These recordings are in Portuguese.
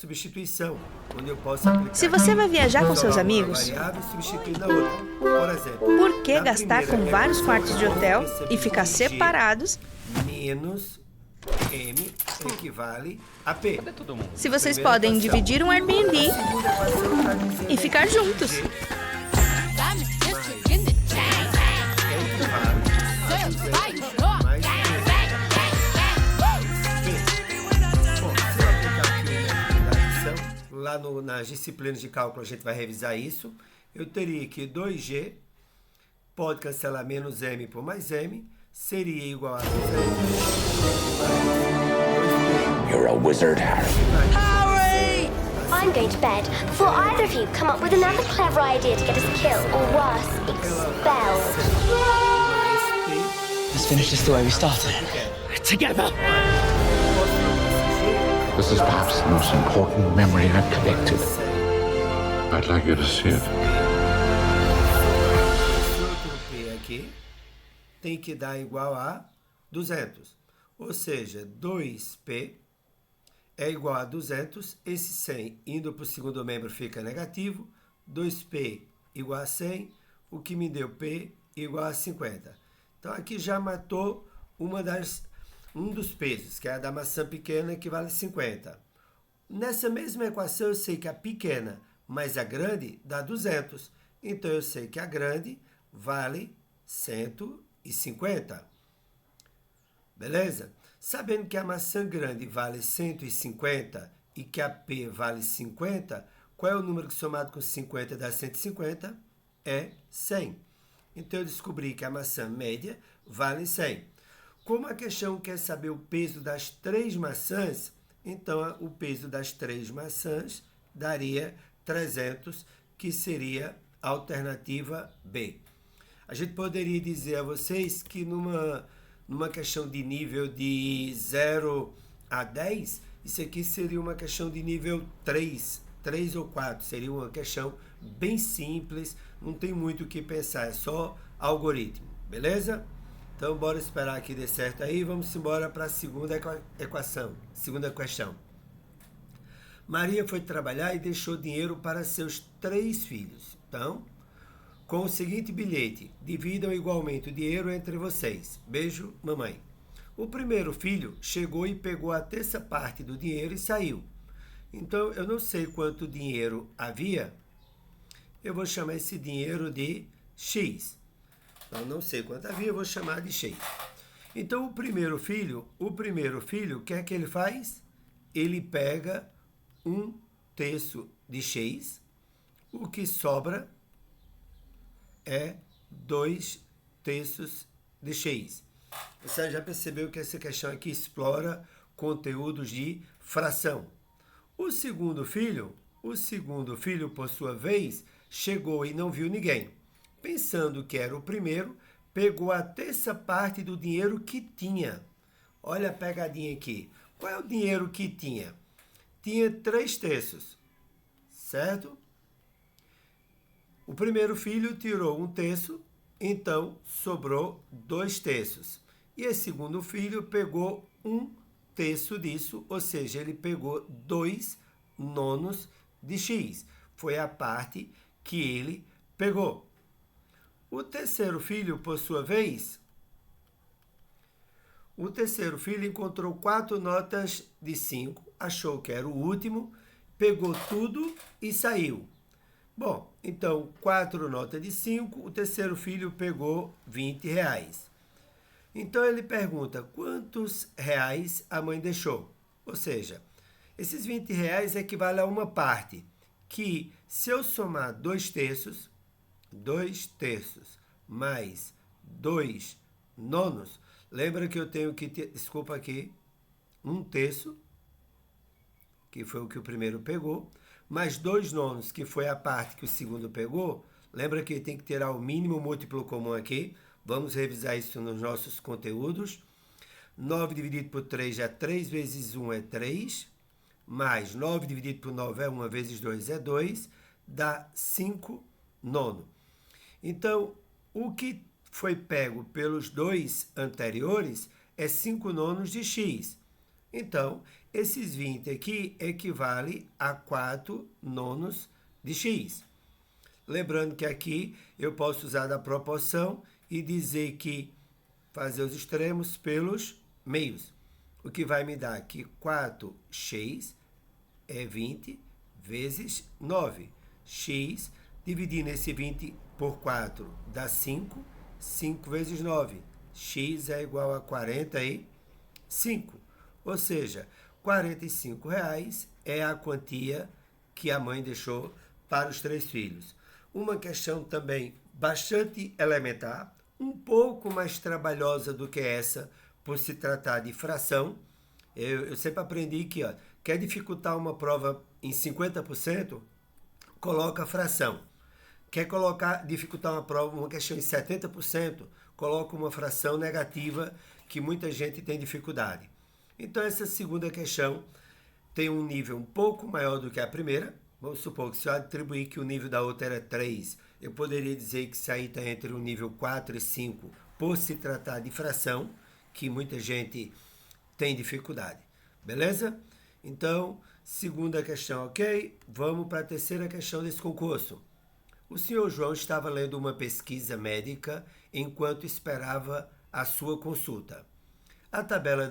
substituição, onde eu posso aplicar... Se você vai viajar com seus uma amigos, variável e substituir na outra. Por exemplo, por que na gastar primeira com vários equação, quartos de eu vou hotel receber e ficar 2G separados menos M equivale a P. se vocês Primeira podem equação. dividir um Airbnb A segunda equação tá dizendo e ficar que juntos? G equivale a 200 mais P. Bom, se eu aplicar aqui o método da adição, lá nas disciplinas de cálculo a gente vai revisar isso. Eu teria que 2G pode cancelar menos M por mais M, seria igual a 200. You're a wizard, Harry. I'm going to bed before either of you come up with another clever idea to get us killed or worse, expelled. Let's finish this the way we started. Together. This is perhaps the most important memory I've collected. I'd like you to see it. Esse outro P aqui tem que dar igual a 200. Ou seja, 2P é igual a 200. Esse 100 indo para o segundo membro fica negativo. 2P igual a 100. O que me deu P igual a 50. Então aqui já matou um dos pesos, que é a da maçã pequena, que vale 50. Nessa mesma equação eu sei que a pequena mais a grande dá 200. Então eu sei que a grande vale 150. Beleza? Sabendo que a maçã grande vale 150 e que a P vale 50, qual é o número que somado com 50 dá 150? É 100. Então eu descobri que a maçã média vale 100. Como a questão quer saber o peso das 3 maçãs, então o peso das 3 maçãs daria 300, que seria a alternativa B. A gente poderia dizer a vocês que numa questão de nível de 0 a 10, isso aqui seria uma questão de nível 3 ou 4. Seria uma questão bem simples, não tem muito o que pensar, é só algoritmo, beleza? Então, bora esperar que dê certo aí. Vamos embora para a segunda equação, segunda questão. Maria foi trabalhar e deixou dinheiro para seus 3 filhos. Então, com o seguinte bilhete: dividam igualmente o dinheiro entre vocês. Beijo, mamãe. O primeiro filho chegou e pegou a terça parte do dinheiro e saiu. Então, eu não sei quanto dinheiro havia. Eu vou chamar esse dinheiro de X. Então, não sei quanto havia, eu vou chamar de X. Então, o primeiro filho, o que é que ele faz? Ele pega 1/3 de X. O que sobra é 2/3 de X. Você já percebeu que essa questão aqui explora conteúdos de fração. O segundo filho, por sua vez, chegou e não viu ninguém. Pensando que era o primeiro, pegou a terça parte do dinheiro que tinha. Olha a pegadinha aqui. Qual é o dinheiro que tinha? Tinha 3/3, certo? O primeiro filho tirou 1/3, então sobrou 2/3. E o segundo filho pegou 1/3 disso, ou seja, ele pegou 2/9 de X. Foi a parte que ele pegou. O terceiro filho, por sua vez, encontrou 4 notas de 5, achou que era o último, pegou tudo e saiu. Bom, então, 4 notas de 5, o terceiro filho pegou R$20. Então, ele pergunta quantos reais a mãe deixou. Ou seja, esses R$20 equivale a uma parte, que se eu somar 2/3 mais 2/9, lembra que eu tenho que ter, desculpa aqui, 1/3, que foi o que o primeiro pegou, mais 2/9, que foi a parte que o segundo pegou. Lembra que tem que ter ao mínimo múltiplo comum aqui. Vamos revisar isso nos nossos conteúdos. 9 dividido por 3 é 3 vezes 1 é 3, mais 9 dividido por 9 é 1 vezes 2 é 2, dá 5/9. Então, o que foi pego pelos 2 anteriores é 5/9 de X. Então, esses 20 aqui equivale a 4 nonos de x. Lembrando que aqui eu posso usar da proporção e dizer que fazer os extremos pelos meios. O que vai me dar que 4x é 20 vezes 9. X dividindo esse 20 por 4 dá 5. 5 vezes 9. X é igual a 45. Ou seja, R$45 é a quantia que a mãe deixou para os 3 filhos. Uma questão também bastante elementar, um pouco mais trabalhosa do que essa, por se tratar de fração. Eu sempre aprendi que, quer dificultar uma prova em 50%, coloca fração. Quer dificultar uma questão em 70%, coloca uma fração negativa que muita gente tem dificuldade. Então, essa segunda questão tem um nível um pouco maior do que a primeira. Vamos supor que se eu atribuir que o nível da outra era 3, eu poderia dizer que isso aí está entre o nível 4 e 5, por se tratar de fração, que muita gente tem dificuldade. Beleza? Então, segunda questão, ok? Vamos para a terceira questão desse concurso. O senhor João estava lendo uma pesquisa médica enquanto esperava a sua consulta. A tabela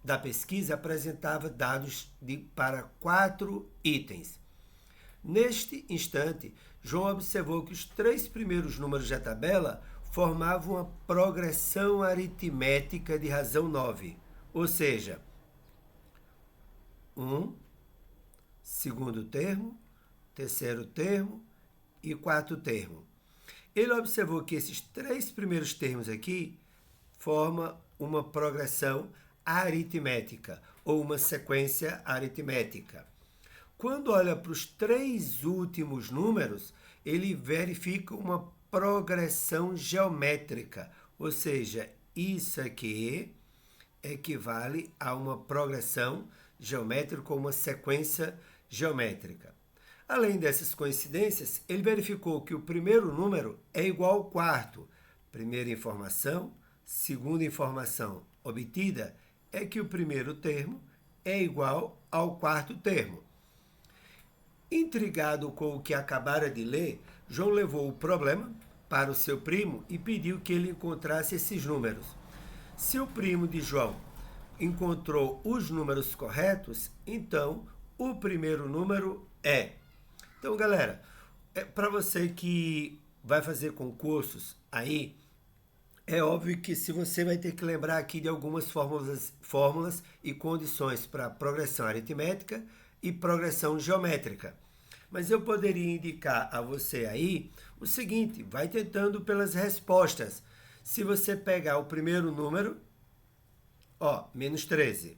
da pesquisa apresentava dados para 4 itens. Neste instante, João observou que os 3 primeiros números da tabela formavam uma progressão aritmética de razão 9, ou seja, 1, segundo termo, terceiro termo e quarto termo. Ele observou que esses 3 primeiros termos aqui formam uma progressão aritmética ou uma sequência aritmética. Quando olha para os 3 últimos números, ele verifica uma progressão geométrica, ou seja, isso aqui equivale a uma progressão geométrica ou uma sequência geométrica. Além dessas coincidências, ele verificou que o primeiro número é igual ao quarto. Primeira informação, segunda informação obtida é que o primeiro termo é igual ao quarto termo. Intrigado com o que acabara de ler, João levou o problema para o seu primo e pediu que ele encontrasse esses números. Se o primo de João encontrou os números corretos, então o primeiro número é. Então, galera, para você que vai fazer concursos aí, é óbvio que se você vai ter que lembrar aqui de algumas fórmulas e condições para progressão aritmética e progressão geométrica. Mas eu poderia indicar a você aí o seguinte, vai tentando pelas respostas. Se você pegar o primeiro número, menos 13.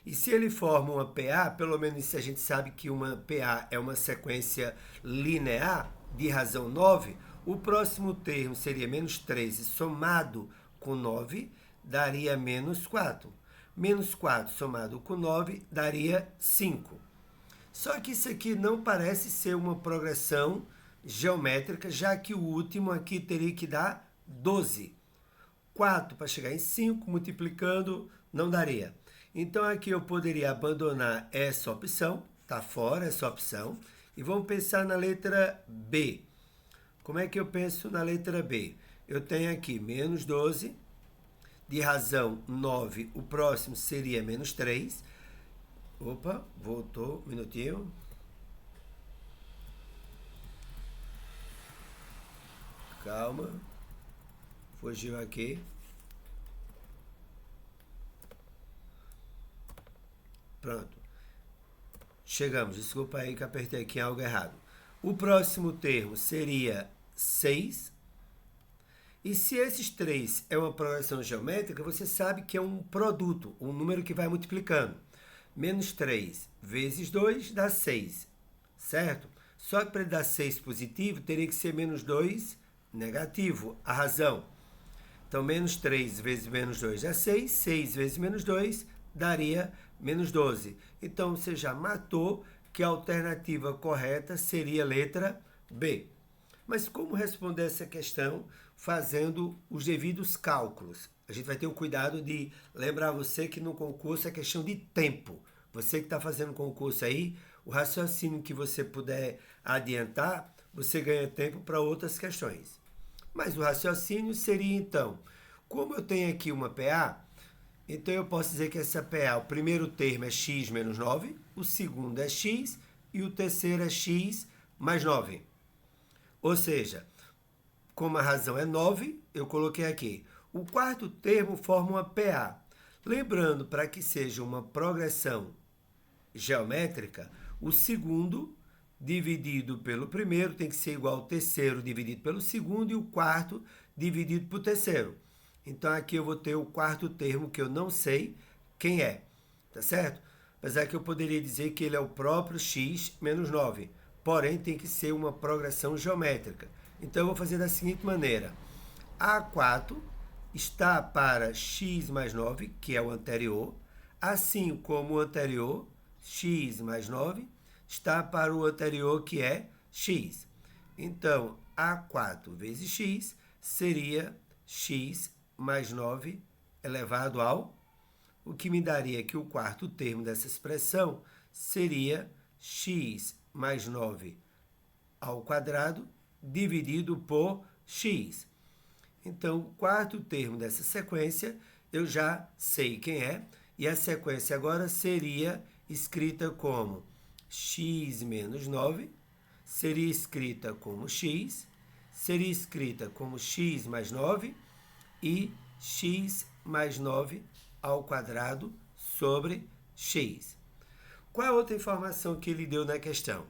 E se ele forma uma PA, pelo menos se a gente sabe que uma PA é uma sequência linear de razão 9, o próximo termo seria menos 13 somado com 9, daria menos 4. Menos 4 somado com 9 daria 5. Só que isso aqui não parece ser uma progressão geométrica, já que o último aqui teria que dar 12. 4 para chegar em 5, multiplicando, não daria. Então aqui eu poderia abandonar essa opção, está fora essa opção, e vamos pensar na letra B. Como é que eu penso na letra B? Eu tenho aqui menos 12, de razão 9, o próximo seria menos 3. Opa, voltou, um minutinho. Calma. Fugiu aqui. Pronto. Chegamos. Desculpa aí que apertei aqui algo errado. O próximo termo seria 6. E se esses 3 é uma progressão geométrica, você sabe que é um produto, um número que vai multiplicando. Menos 3 vezes 2 dá 6, certo? Só que para ele dar 6 positivo, teria que ser menos 2 negativo, a razão. Então, menos 3 vezes menos 2 dá 6, 6 vezes menos 2 daria menos 12. Então, você já matou que a alternativa correta seria a letra B. Mas como responder essa questão fazendo os devidos cálculos? A gente vai ter o cuidado de lembrar você que no concurso é questão de tempo. Você que está fazendo concurso aí, o raciocínio que você puder adiantar, você ganha tempo para outras questões. Mas o raciocínio seria então, como eu tenho aqui uma PA, então eu posso dizer que essa PA, o primeiro termo é x menos 9, o segundo é x e o terceiro é x mais 9. Ou seja, como a razão é 9, eu coloquei aqui. O quarto termo forma uma PA. Lembrando, para que seja uma progressão geométrica, o segundo dividido pelo primeiro tem que ser igual ao terceiro dividido pelo segundo e o quarto dividido por terceiro. Então aqui eu vou ter o quarto termo que eu não sei quem é, tá certo? Apesar que eu poderia dizer que ele é o próprio x menos 9, porém tem que ser uma progressão geométrica. Então eu vou fazer da seguinte maneira. A4 está para x mais 9, que é o anterior, assim como o anterior, x mais 9, está para o anterior, que é x. Então, A4 vezes x seria x mais 9 elevado ao, o que me daria que o quarto termo dessa expressão seria x mais 9 ao quadrado dividido por x. Então, o quarto termo dessa sequência eu já sei quem é, e a sequência agora seria escrita como x menos 9, seria escrita como x, seria escrita como x mais 9 e x mais 9 ao quadrado sobre x. Qual é a outra informação que ele deu na questão?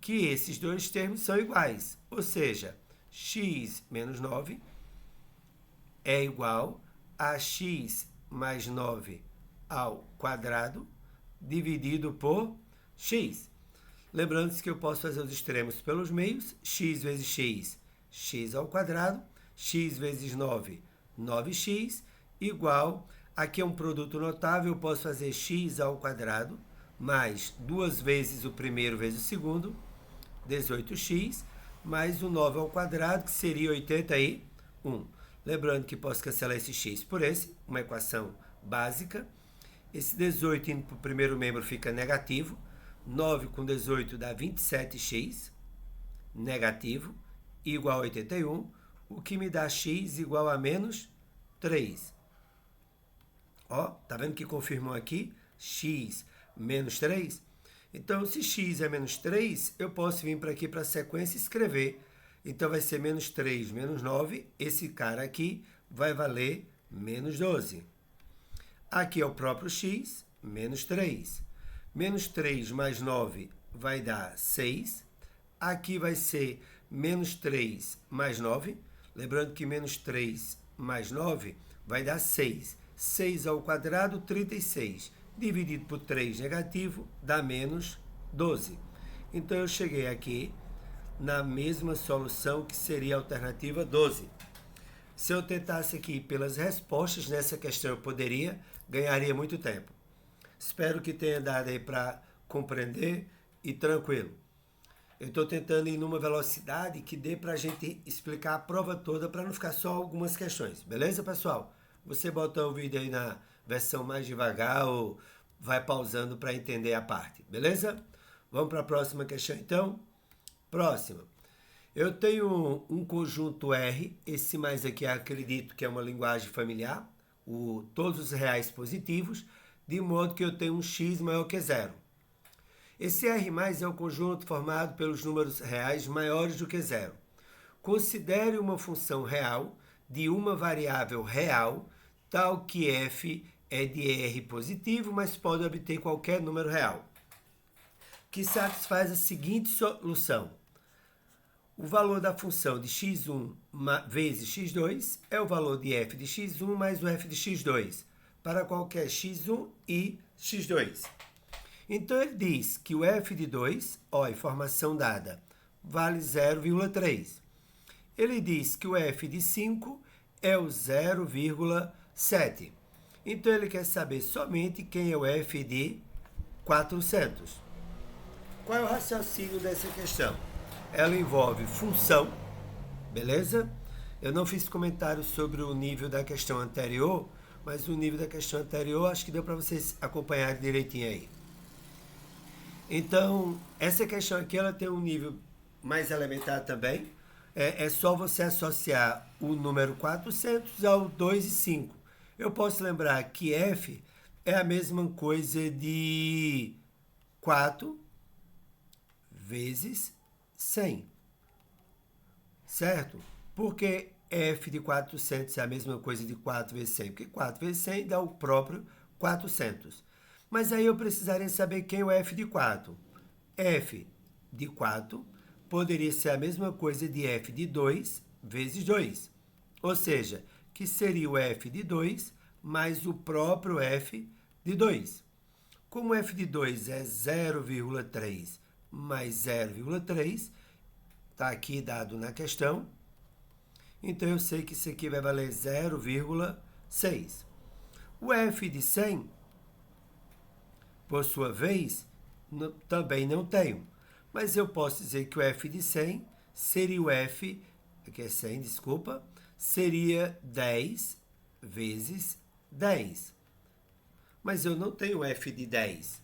Que esses dois termos são iguais, ou seja, x menos 9 é igual a x mais 9 ao quadrado dividido por x. Lembrando-se que eu posso fazer os extremos pelos meios, x vezes x, x ao quadrado, x vezes 9, 9x, igual, aqui é um produto notável, eu posso fazer x ao quadrado, mais 2 vezes o primeiro vezes o segundo, 18x, mais o 9 ao quadrado, que seria 81. Lembrando que posso cancelar esse x por esse, uma equação básica. Esse 18 indo para o primeiro membro fica negativo. 9 com 18 dá 27x, negativo, igual a 81, o que me dá x igual a menos 3. Ó, tá vendo que confirmou aqui? X menos 3. Então, se x é menos 3, eu posso vir para aqui para a sequência e escrever. Então, vai ser menos 3 menos 9. Esse cara aqui vai valer menos 12. Aqui é o próprio x, menos 3. Menos 3 mais 9 vai dar 6. Aqui vai ser menos 3 mais 9. Lembrando que menos 3 mais 9 vai dar 6. 6 ao quadrado, 36. Dividido por 3 negativo, dá menos 12. Então, eu cheguei aqui na mesma solução, que seria a alternativa 12. Se eu tentasse aqui pelas respostas nessa questão, eu ganharia muito tempo. Espero que tenha dado aí para compreender e tranquilo. Eu estou tentando ir numa velocidade que dê para a gente explicar a prova toda, para não ficar só algumas questões. Beleza, pessoal? Você bota o vídeo aí na versão mais devagar ou vai pausando para entender a parte. Beleza? Vamos para a próxima questão, então? Próxima. Eu tenho um conjunto R, esse mais aqui acredito que é uma linguagem familiar, todos os reais positivos, de modo que eu tenho um x maior que zero. Esse R+ é o conjunto formado pelos números reais maiores do que zero. Considere uma função real de uma variável real, tal que f é de R positivo, mas pode obter qualquer número real, que satisfaz a seguinte solução. O valor da função de x1 vezes x2 é o valor de f de x1 mais o f de x2, para qualquer x1 e x2. Então, ele diz que o f de 2, ó, informação dada, vale 0,3. Ele diz que o f de 5 é o 0,7. Então, ele quer saber somente quem é o f de 400. Qual é o raciocínio dessa questão? Ela envolve função, beleza? Eu não fiz comentário sobre o nível da questão anterior, mas o nível da questão anterior acho que deu para vocês acompanharem direitinho aí. Então, essa questão aqui ela tem um nível mais elementar também. É só você associar o número 400 ao 2 e 5. Eu posso lembrar que F é a mesma coisa de 4 vezes 100. Certo? Porque F de 400 é a mesma coisa de 4 vezes 100. Porque 4 vezes 100 dá o próprio 400. Mas aí eu precisaria saber quem é o F de 4. F de 4 poderia ser a mesma coisa de F de 2 vezes 2. Ou seja, que seria o F de 2 mais o próprio F de 2. Como F de 2 é 0,3 mais 0,3, está aqui dado na questão, então eu sei que isso aqui vai valer 0,6. O F de 100, por sua vez, também não tenho. Mas eu posso dizer que o F de 100 seria o F, que é 100, desculpa, seria 10 vezes 10. Mas eu não tenho F de 10.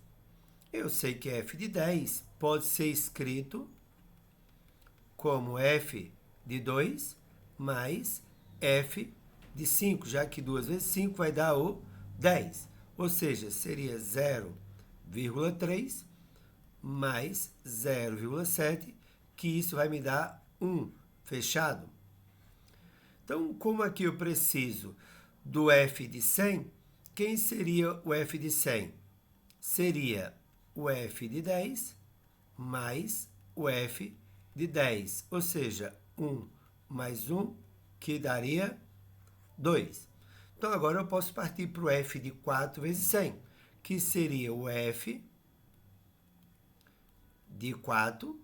Eu sei que F de 10 pode ser escrito como F de 2 mais F de 5, já que 2 vezes 5 vai dar o 10. Ou seja, seria 0,3 mais 0,7, que isso vai me dar 1, fechado? Então, como aqui eu preciso do F de 100, quem seria o F de 100? Seria o F de 10 mais o F de 10, ou seja, 1 mais 1, que daria 2. Então, agora eu posso partir para o F de 4 vezes 100, que seria o F de 4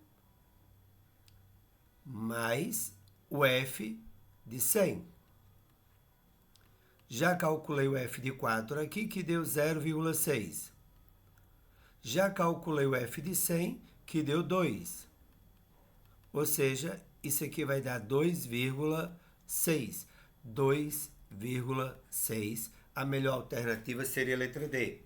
mais o F de 100. Já calculei o F de 4 aqui, que deu 0,6. Já calculei o F de 100, que deu 2. Ou seja, isso aqui vai dar 2,6. 2,6. A melhor alternativa seria a letra D.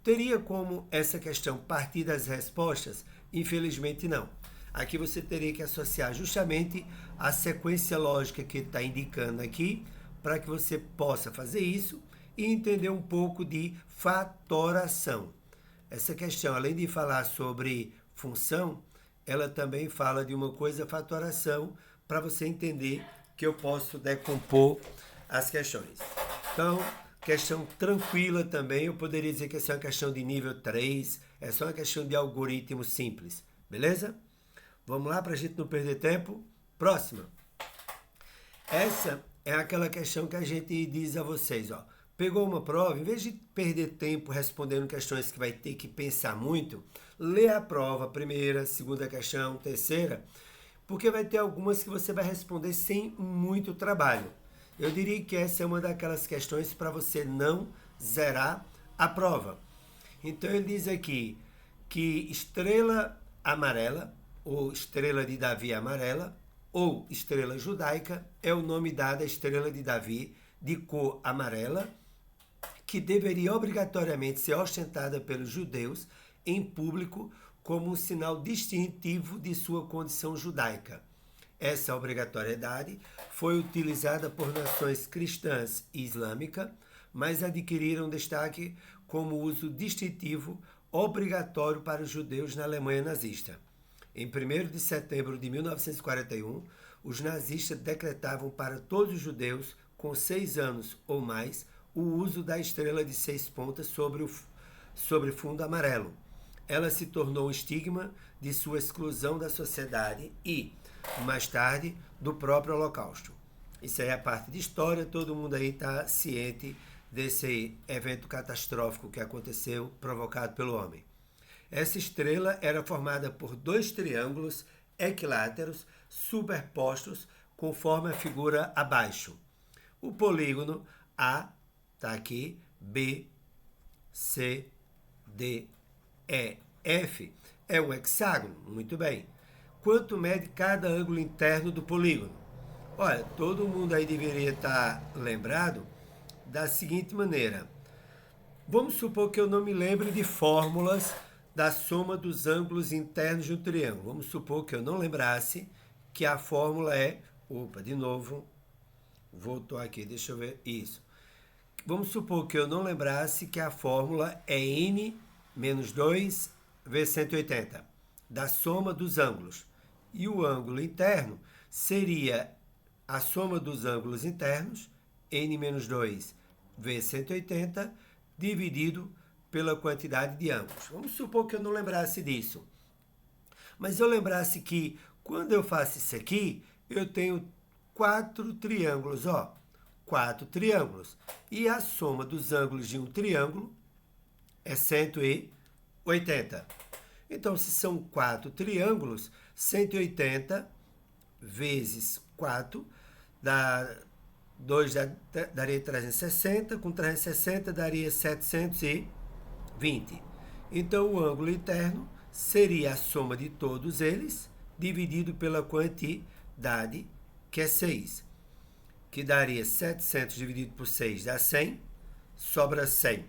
Teria como essa questão partir das respostas? Infelizmente não. Aqui você teria que associar justamente a sequência lógica que está indicando aqui, para que você possa fazer isso e entender um pouco de fatoração. Essa questão, além de falar sobre função, ela também fala de uma coisa, fatoração, para você entender que eu posso decompor as questões. Então, questão tranquila também, eu poderia dizer que essa é uma questão de nível 3, é só uma questão de algoritmo simples, beleza? Vamos lá para a gente não perder tempo. Próxima. Essa é aquela questão que a gente diz a vocês, ó. Pegou uma prova, em vez de perder tempo respondendo questões que vai ter que pensar muito, lê a prova, primeira, segunda questão, terceira, porque vai ter algumas que você vai responder sem muito trabalho. Eu diria que essa é uma daquelas questões para você não zerar a prova. Então ele diz aqui que estrela amarela, ou estrela de Davi amarela, ou estrela judaica, é o nome dado à estrela de Davi de cor amarela, que deveria obrigatoriamente ser ostentada pelos judeus em público como um sinal distintivo de sua condição judaica. Essa obrigatoriedade foi utilizada por nações cristãs e islâmicas, mas adquiriram destaque como uso distintivo obrigatório para os judeus na Alemanha nazista. Em 1º de setembro de 1941, os nazistas decretavam para todos os judeus com 6 anos ou mais o uso da estrela de 6 pontas sobre fundo amarelo. Ela se tornou um estigma de sua exclusão da sociedade e, mais tarde, do próprio Holocausto. Isso aí é a parte de história, todo mundo aí está ciente desse evento catastrófico que aconteceu, provocado pelo homem. Essa estrela era formada por 2 triângulos equiláteros superpostos conforme a figura abaixo. O polígono A está aqui, B, C, D, E, F é um hexágono, muito bem. Quanto mede cada ângulo interno do polígono? Olha, todo mundo aí deveria estar lembrado da seguinte maneira. Vamos supor que eu não me lembre de fórmulas da soma dos ângulos internos de um triângulo. Vamos supor que eu não lembrasse que a fórmula é... Opa, de novo. Voltou aqui, deixa eu ver. Isso. Vamos supor que eu não lembrasse que a fórmula é n menos 2 vezes 180, da soma dos ângulos. E o ângulo interno seria a soma dos ângulos internos, n menos 2 vezes 180, dividido pela quantidade de ângulos. Vamos supor que eu não lembrasse disso. Mas eu lembrasse que quando eu faço isso aqui, eu tenho 4 triângulos, ó. 4 triângulos. E a soma dos ângulos de um triângulo é 180. Então, se são 4 triângulos, 180 vezes 4, dá 2 daria 360, com 360 daria 720. Então, o ângulo interno seria a soma de todos eles, dividido pela quantidade, que é 6. Que daria 700 dividido por 6 dá 100, sobra 100.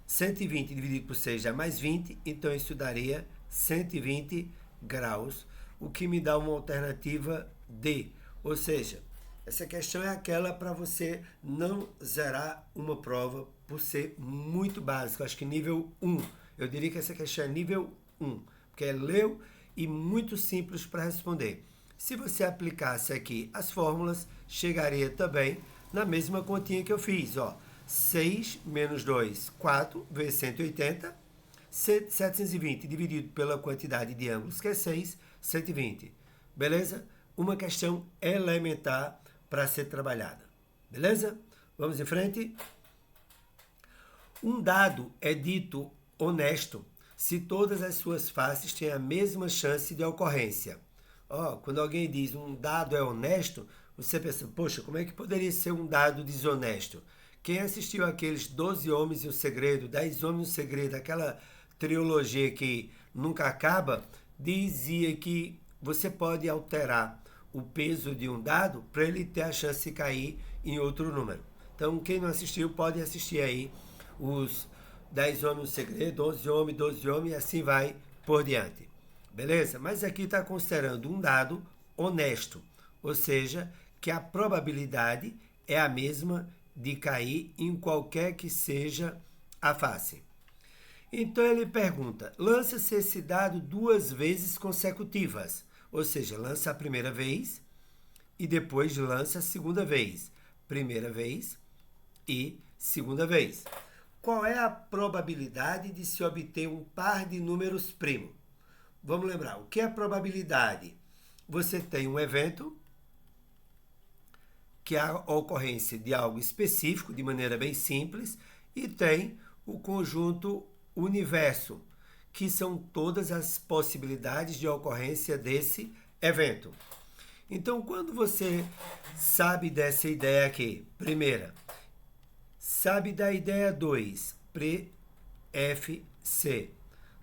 120 dividido por 6 dá mais 20, então isso daria 120 graus, o que me dá uma alternativa D. Ou seja, essa questão é aquela para você não zerar uma prova por ser muito básica. Acho que nível 1. Eu diria que essa questão é nível 1, porque é leu e muito simples para responder. Se você aplicasse aqui as fórmulas, chegaria também na mesma continha que eu fiz, ó. 6 menos 2, 4, vezes 180, 720 dividido pela quantidade de ângulos, que é 6, 120. Beleza? Uma questão elementar para ser trabalhada. Beleza? Vamos em frente? Um dado é dito honesto se todas as suas faces têm a mesma chance de ocorrência. Quando alguém diz um dado é honesto, você pensa, poxa, como é que poderia ser um dado desonesto? Quem assistiu aqueles 12 Homens e um Segredo, 10 Homens e um Segredo, aquela trilogia que nunca acaba, dizia que você pode alterar o peso de um dado para ele ter a chance de cair em outro número. Então, quem não assistiu pode assistir aí os 10 Homens e um Segredo, 11 Homens, 12 Homens e assim vai por diante. Beleza? Mas aqui está considerando um dado honesto, ou seja, que a probabilidade é a mesma de cair em qualquer que seja a face. Então ele pergunta, lança-se esse dado 2 vezes consecutivas, ou seja, lança a primeira vez e depois lança a segunda vez. Primeira vez e segunda vez. Qual é a probabilidade de se obter um par de números primo? Vamos lembrar, o que é a probabilidade? Você tem um evento, que é a ocorrência de algo específico, de maneira bem simples, e tem o conjunto universo, que são todas as possibilidades de ocorrência desse evento. Então, quando você sabe dessa ideia aqui, primeira, sabe da ideia 2, PFC,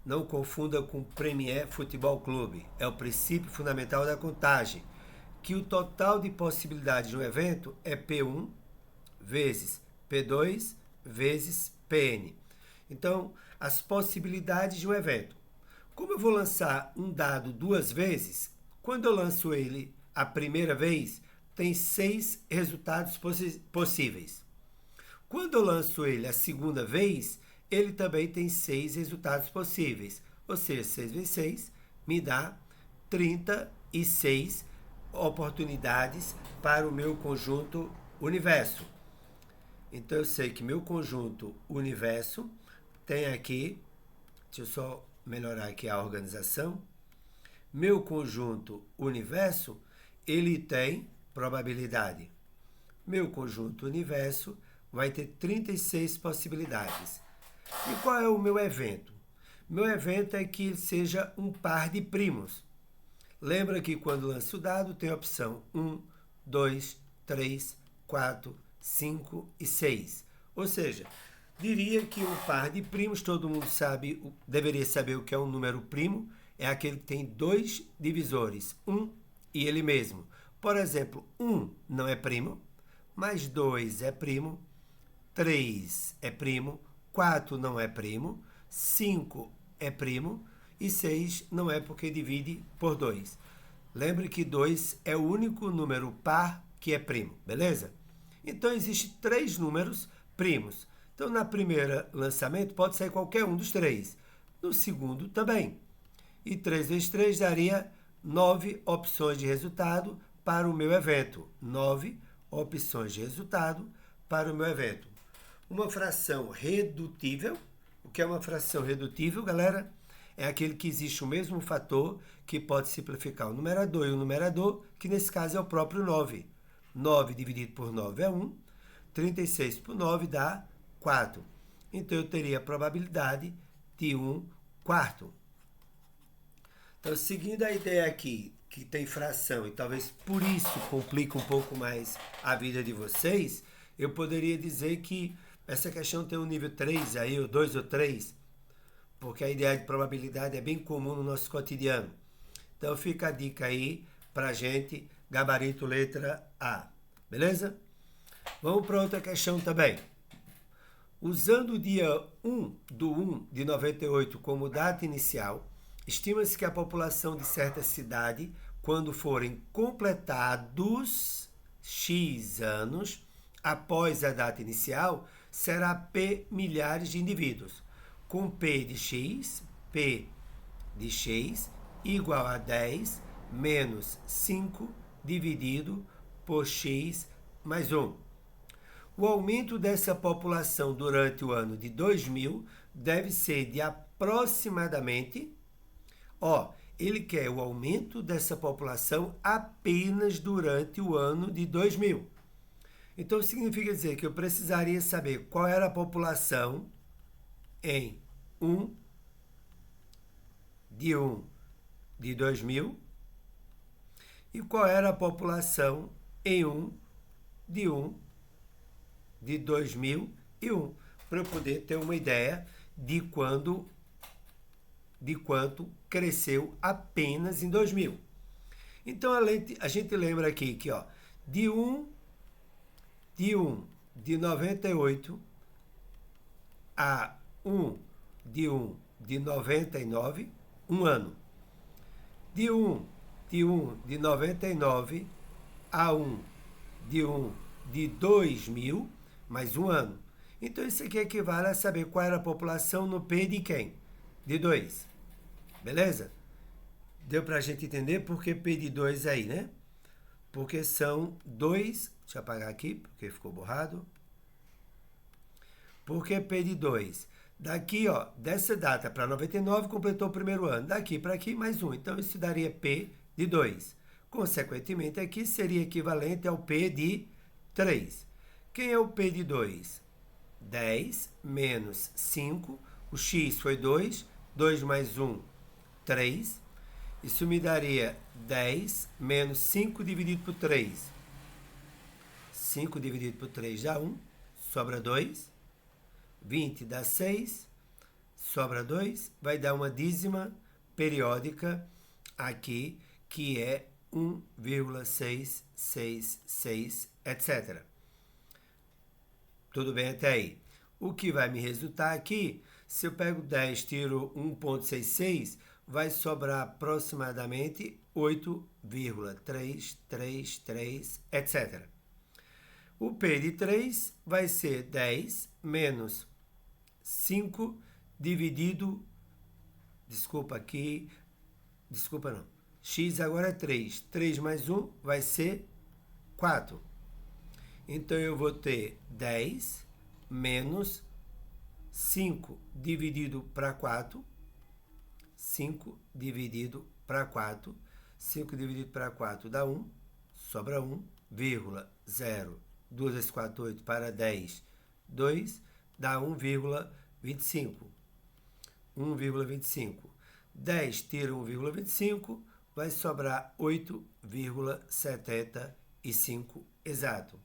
não confunda com Premier Futebol Clube, é o princípio fundamental da contagem, que o total de possibilidades de um evento é P1 vezes P2 vezes Pn. Então, as possibilidades de um evento. Como eu vou lançar um dado 2 vezes, quando eu lanço ele a primeira vez, tem 6 resultados possíveis. Quando eu lanço ele a segunda vez, ele também tem 6 resultados possíveis. Ou seja, 6 vezes 6 me dá 36 oportunidades para o meu conjunto universo. Então, eu sei que meu conjunto universo tem aqui, deixa eu só melhorar aqui a organização, meu conjunto universo, ele tem probabilidade. Meu conjunto universo vai ter 36 possibilidades. E qual é o meu evento? Meu evento é que ele seja um par de primos. Lembra que quando lança o dado tem a opção 1, 2, 3, 4, 5 e 6. Ou seja, diria que um par de primos, todo mundo sabe, deveria saber o que é um número primo, é aquele que tem 2 divisores, 1 e ele mesmo. Por exemplo, 1 não é primo, mais 2 é primo, 3 é primo, 4 não é primo, 5 é primo e 6 não é porque divide por 2. Lembre que 2 é o único número par que é primo, beleza? Então, existem 3 números primos. Então, na primeira lançamento, pode sair qualquer um dos 3. No segundo, também. E 3 vezes 3 daria 9 opções de resultado para o meu evento. 9 opções de resultado para o meu evento. Uma fração redutível. O que é uma fração redutível, galera? É aquele que existe o mesmo fator que pode simplificar o numerador e o numerador, que nesse caso é o próprio 9. 9 dividido por 9 é 1. 36 por 9 dá 4. Então, eu teria a probabilidade de 1/4. Então, seguindo a ideia aqui, que tem fração, e talvez por isso complique um pouco mais a vida de vocês, eu poderia dizer que essa questão tem um nível 3 aí, ou 2 ou 3, porque a ideia de probabilidade é bem comum no nosso cotidiano. Então, fica a dica aí pra gente, gabarito letra A. Beleza? Vamos para outra questão também. Usando o dia 1/1 de 98 como data inicial, estima-se que a população de certa cidade, quando forem completados X anos após a data inicial, será P milhares de indivíduos, com P de X igual a 10 menos 5 dividido por X mais 1. O aumento dessa população durante o ano de 2000 deve ser de aproximadamente... ele quer o aumento dessa população apenas durante o ano de 2000. Então, significa dizer que eu precisaria saber qual era a população em 1 de 2000 e qual era a população em 1 de 2001, para eu poder ter uma ideia de quanto cresceu apenas em 2000. Então, a gente lembra aqui que de 1 de 98 a 1 de 99, um ano. De 1 de 99 a 1 de 2000, mais um ano. Então, isso aqui equivale a saber qual era a população no P de quem? De 2. Beleza? Deu pra gente entender por que P de 2 aí, né? Porque são 2... Deixa eu apagar aqui, porque ficou borrado. Por que P de 2? Daqui, dessa data para 99, completou o primeiro ano. Daqui para aqui, mais um. Então, isso daria P de 2. Consequentemente, aqui seria equivalente ao P de 3. Quem é o P de 2? 10 menos 5. O X foi 2. 2 mais 1, 3. Isso me daria 10 menos 5 dividido por 3. 5 dividido por 3 dá 1. Sobra 2. 20 dá 6. Sobra 2. Vai dar uma dízima periódica aqui, que é 1,666, etc. Tudo bem até aí? O que vai me resultar aqui, se eu pego 10, tiro 1,66, vai sobrar aproximadamente 8,333, etc. O P de 3 vai ser 10 menos 5 dividido... Desculpa não. X agora é 3. 3 mais 1 vai ser 4. Então, eu vou ter 10 menos 5 dividido para 4. 5 dividido para 4. 5 dividido para 4 dá 1. Sobra 1,0. 2 vezes 4, 8 para 10, 2. Dá 1,25. 1,25. 10 tira 1,25, vai sobrar 8,75 exato.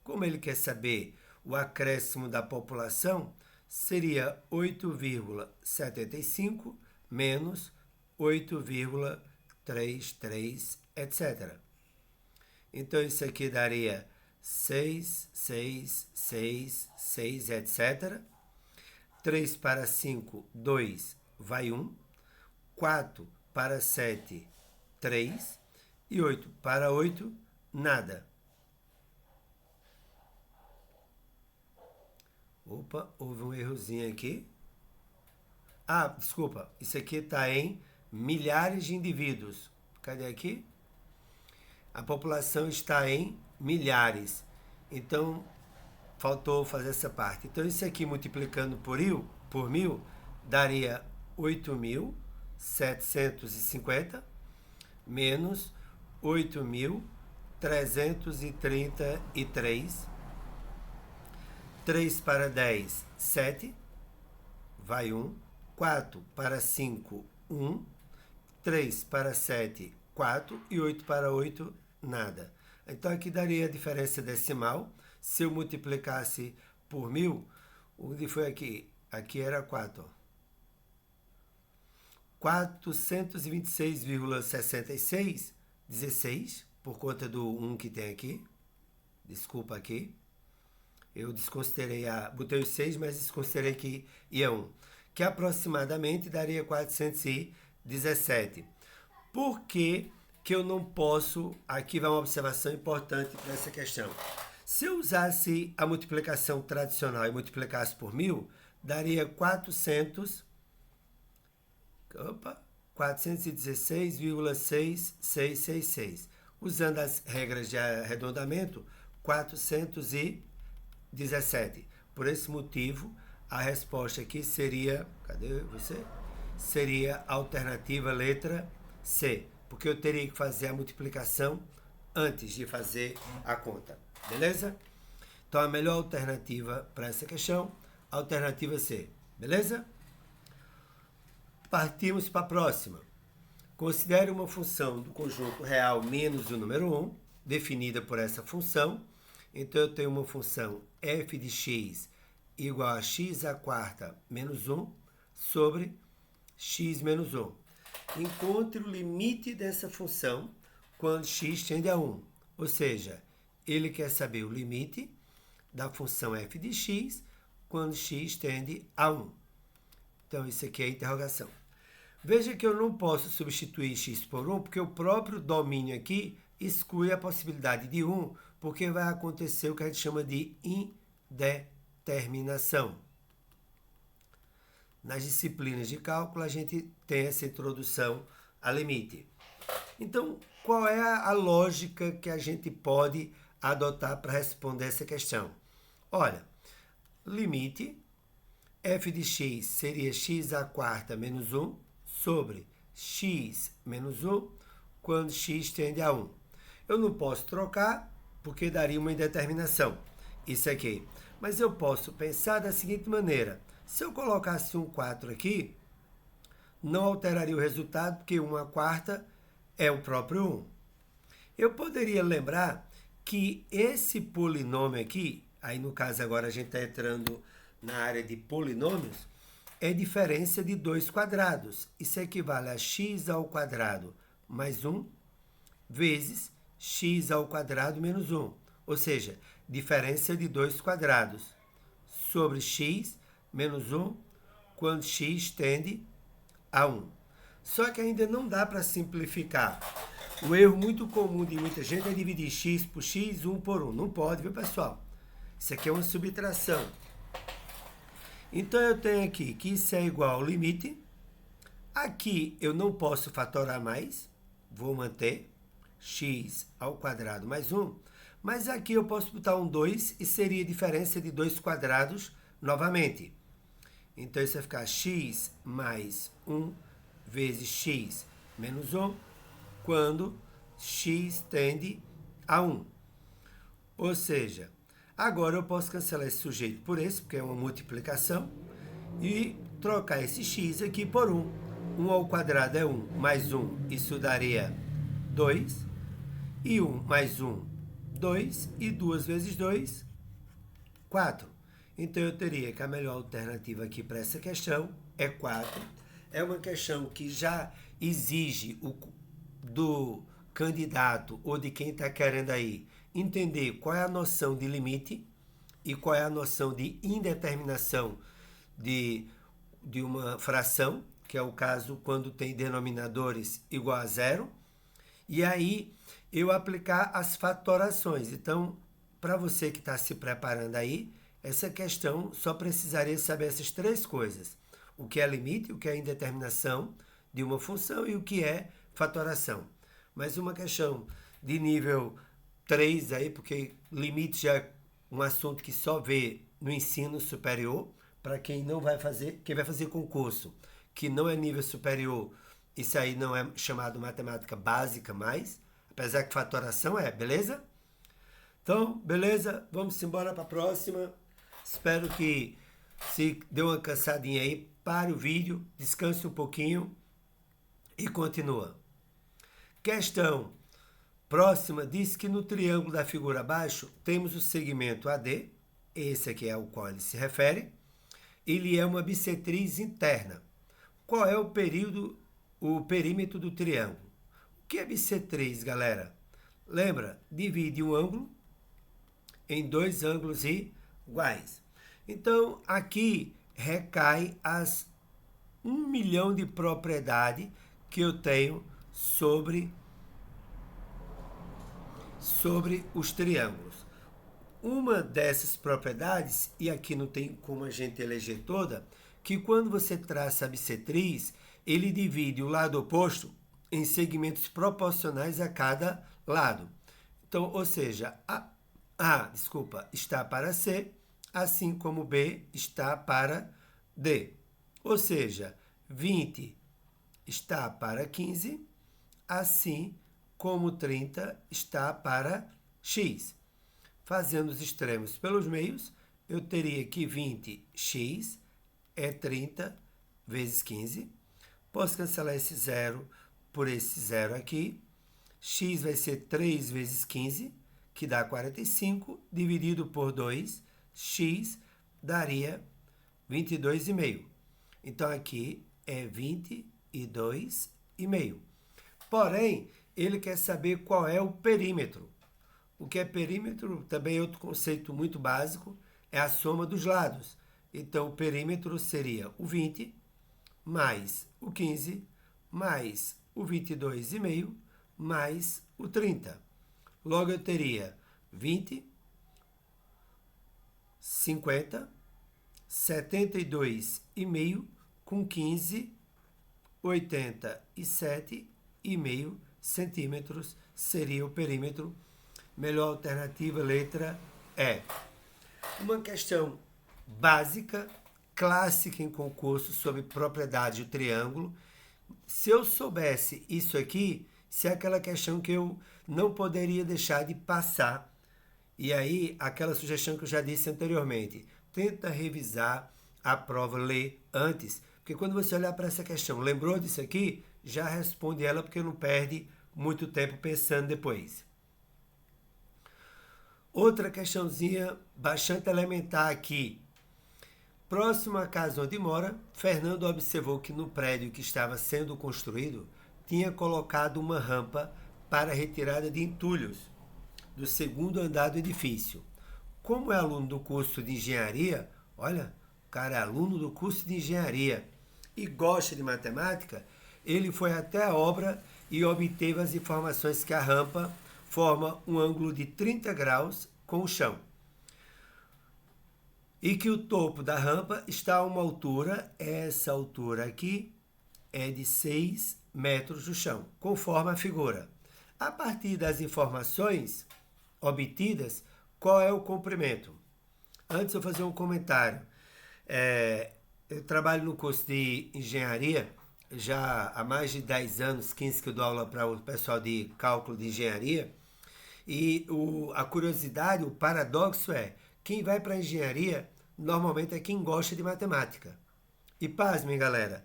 Como ele quer saber o acréscimo da população, seria 8,75 menos 8,33, etc. Então, isso aqui daria 6, 6, 6, 6, etc. 3 para 5, 2, vai 1. 4 para 7, 3. E 8 para 8, nada. Opa, houve um errozinho aqui. Ah, desculpa, isso aqui está em milhares de indivíduos. Cadê aqui? A população está em milhares. Então, faltou fazer essa parte. Então, isso aqui multiplicando por mil daria 8.750 menos 8.333. 3 para 10, 7. Vai 1. 4 para 5, 1. 3 para 7, 4. E 8 para 8, nada. Então, aqui daria a diferença decimal. Se eu multiplicasse por 1000, onde foi aqui? Aqui era 4. 426,66, 16, por conta do 1 que tem aqui. Desculpa aqui. Eu desconsiderei botei os 6, mas desconsiderei que ia 1. Que aproximadamente daria 417. Por que eu não posso... Aqui vai uma observação importante para essa questão. Se eu usasse a multiplicação tradicional e multiplicasse por 1000, daria 416,6666. Usando as regras de arredondamento, 417. Por esse motivo, a resposta aqui seria... Cadê você? Seria a alternativa letra C. Porque eu teria que fazer a multiplicação antes de fazer a conta. Beleza? Então, a melhor alternativa para essa questão, alternativa C. Beleza? Partimos para a próxima. Considere uma função do conjunto real menos o número 1, definida por essa função. Então, eu tenho uma função f de x igual a x à quarta menos 1 sobre x menos 1. Encontre o limite dessa função quando x tende a 1. Ou seja, ele quer saber o limite da função f de x quando x tende a 1. Então, isso aqui é a interrogação. Veja que eu não posso substituir x por 1, porque o próprio domínio aqui exclui a possibilidade de 1, porque vai acontecer o que a gente chama de indeterminação. Nas disciplinas de cálculo, a gente tem essa introdução a limite. Então, qual é a lógica que a gente pode adotar para responder essa questão? Olha, limite f de x seria x à quarta menos 1 sobre x menos 1 quando x tende a 1. Eu não posso trocar porque daria uma indeterminação. Isso aqui. Mas eu posso pensar da seguinte maneira. Se eu colocasse um 4 aqui, não alteraria o resultado, porque 1 à quarta é o próprio 1. Eu poderia lembrar que esse polinômio aqui, aí no caso agora a gente está entrando na área de polinômios, é diferença de 2 quadrados. Isso equivale a x ao quadrado mais 1 vezes x ao quadrado menos 1. Ou seja, diferença de 2 quadrados sobre x menos 1 quando x tende a 1. Só que ainda não dá para simplificar. O erro muito comum de muita gente é dividir x por x, 1 por 1. Não pode, viu, pessoal? Isso aqui é uma subtração. Então, eu tenho aqui que isso é igual ao limite. Aqui eu não posso fatorar mais. Vou manter x ao quadrado mais 1. Mas aqui eu posso botar um 2 e seria diferença de 2 quadrados novamente. Então, isso vai ficar x mais 1 vezes x menos 1 quando x tende a 1. Ou seja, agora eu posso cancelar esse sujeito por esse, porque é uma multiplicação, e trocar esse x aqui por 1. 1 ao quadrado é 1, mais 1, isso daria 2. E 1 mais 1, 2. E 2 vezes 2, 4. Então, eu teria que a melhor alternativa aqui para essa questão é 4. É uma questão que já exige candidato ou de quem está querendo aí entender qual é a noção de limite e qual é a noção de indeterminação de uma fração, que é o caso quando tem denominadores igual a zero, e aí eu aplicar as fatorações. Então, para você que está se preparando aí, essa questão só precisaria saber essas três coisas: o que é limite, o que é indeterminação de uma função e o que é fatoração. Mas uma questão de nível 3 aí, porque limite já é um assunto que só vê no ensino superior, para quem não vai fazer, quem vai fazer concurso, que não é nível superior, isso aí não é chamado matemática básica mais, apesar que fatoração é, beleza? Então, beleza? Vamos embora para a próxima. Espero que se deu uma cansadinha aí, pare o vídeo, descanse um pouquinho e continua. Questão próxima diz que no triângulo da figura abaixo temos o segmento AD, esse aqui é ao qual ele se refere, ele é uma bissetriz interna. Qual é o perímetro do triângulo? O que é bissetriz, galera? Lembra? Divide um ângulo em dois ângulos iguais. Então, aqui recai as 1 milhão de propriedades que eu tenho sobre os triângulos. Uma dessas propriedades, e aqui não tem como a gente eleger toda, que quando você traça a bissetriz, ele divide o lado oposto em segmentos proporcionais a cada lado. Então, ou seja, A está para C, assim como B está para D. Ou seja, 20 está para 15, assim como 30 está para X. Fazendo os extremos pelos meios, eu teria que 20x é 30 vezes 15. Posso cancelar esse zero por esse zero aqui. X vai ser 3 vezes 15, que dá 45, dividido por 2, x daria 22,5. Então, aqui é 22,5. Porém, ele quer saber qual é o perímetro. O que é perímetro também é outro conceito muito básico, é a soma dos lados. Então, o perímetro seria o 20 mais o 15 mais o 22,5 mais o 30. Logo, eu teria 20, 50, 72,5 com 15, 87,5 centímetros seria o perímetro. Melhor alternativa, letra E. Uma questão básica, clássica em concurso sobre propriedade do triângulo. Se eu soubesse isso aqui, se é aquela questão que eu não poderia deixar de passar. E aí, aquela sugestão que eu já disse anteriormente, tenta revisar a prova, ler antes, porque quando você olhar para essa questão, lembrou disso aqui, já responde ela, porque não perde muito tempo pensando depois. Outra questãozinha bastante elementar aqui. Próximo à casa onde mora, Fernando observou que no prédio que estava sendo construído, tinha colocado uma rampa para retirada de entulhos do segundo andar do edifício. Como é aluno do curso de engenharia, olha, o cara é aluno do curso de engenharia e gosta de matemática, ele foi até a obra e obteve as informações que a rampa forma um ângulo de 30 graus com o chão e que o topo da rampa está a uma altura, essa altura aqui é de 6 metros do chão, conforme a figura. A partir das informações obtidas, qual é o comprimento? Antes eu vou fazer um comentário. Eu trabalho no curso de engenharia já há mais de 10 anos, 15 que eu dou aula para o pessoal de cálculo de engenharia. E a curiosidade, o paradoxo é, quem vai para a engenharia normalmente é quem gosta de matemática. E pasmem, galera,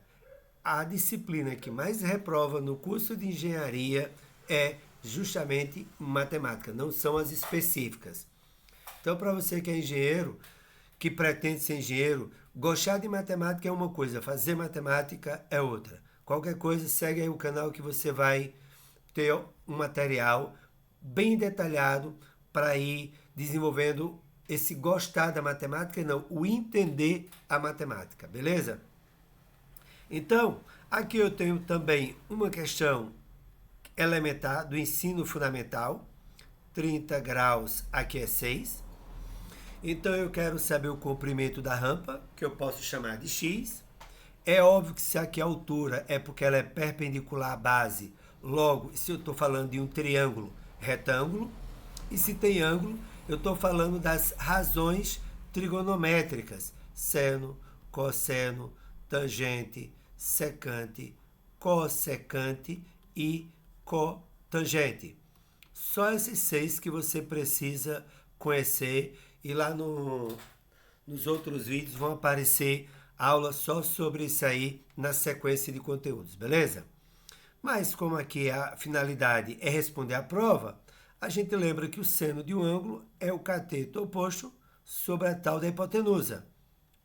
a disciplina que mais reprova no curso de engenharia é justamente matemática, não são as específicas. Então, para você que é engenheiro, que pretende ser engenheiro, gostar de matemática é uma coisa, fazer matemática é outra. Qualquer coisa, segue aí o canal que você vai ter um material bem detalhado para ir desenvolvendo esse gostar da matemática, não, o entender a matemática, beleza? Então, aqui eu tenho também uma questão elementar do ensino fundamental, 30 graus, aqui é 6. Então, eu quero saber o comprimento da rampa, que eu posso chamar de x. É óbvio que se aqui a altura é porque ela é perpendicular à base, logo, se eu estou falando de um triângulo, retângulo, e se tem ângulo, eu estou falando das razões trigonométricas, seno, cosseno, tangente, secante, cossecante e cotangente. Só esses 6 que você precisa conhecer, e lá nos outros vídeos vão aparecer aulas só sobre isso aí na sequência de conteúdos, beleza? Mas como aqui a finalidade é responder à prova, a gente lembra que o seno de um ângulo é o cateto oposto sobre a tal da hipotenusa.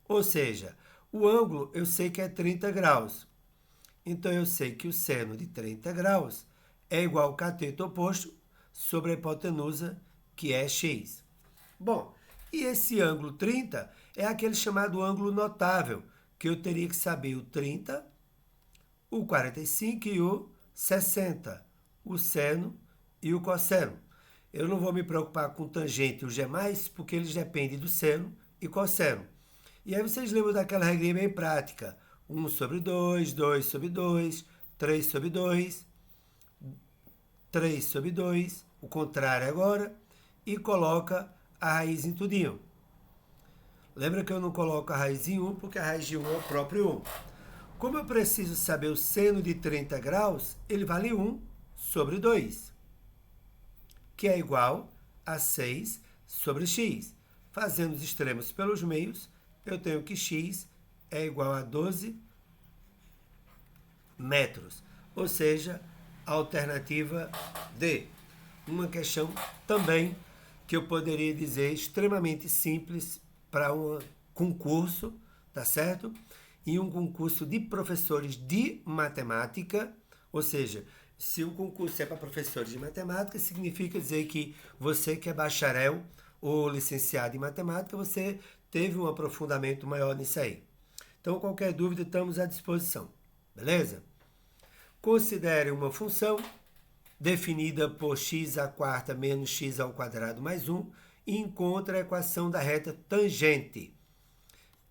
Ou seja, o ângulo eu sei que é 30 graus. Então, eu sei que o seno de 30 graus é igual ao cateto oposto sobre a hipotenusa, que é x. Bom, e esse ângulo 30 é aquele chamado ângulo notável, que eu teria que saber o 30, o 45 e o 60, o seno e o cosseno. Eu não vou me preocupar com tangente e os demais, porque eles dependem do seno e cosseno. E aí vocês lembram daquela regrinha bem prática, 1 sobre 2, 2 sobre 2, 3 sobre 2, 3 sobre 2, o contrário agora, e coloca a raiz em tudinho. Lembra que eu não coloco a raiz em 1, porque a raiz de 1 é o próprio 1. Como eu preciso saber o seno de 30 graus, ele vale 1 sobre 2, que é igual a 6 sobre x. Fazendo os extremos pelos meios, eu tenho que x é igual a 12 metros. Ou seja, a alternativa D. Uma questão também que eu poderia dizer extremamente simples para um concurso, tá certo? E um concurso de professores de matemática, ou seja, se o concurso é para professores de matemática, significa dizer que você que é bacharel ou licenciado em matemática, você teve um aprofundamento maior nisso aí. Então, qualquer dúvida, estamos à disposição, beleza? Considere uma função definida por x à quarta menos x ao quadrado mais 1 e encontre a equação da reta tangente.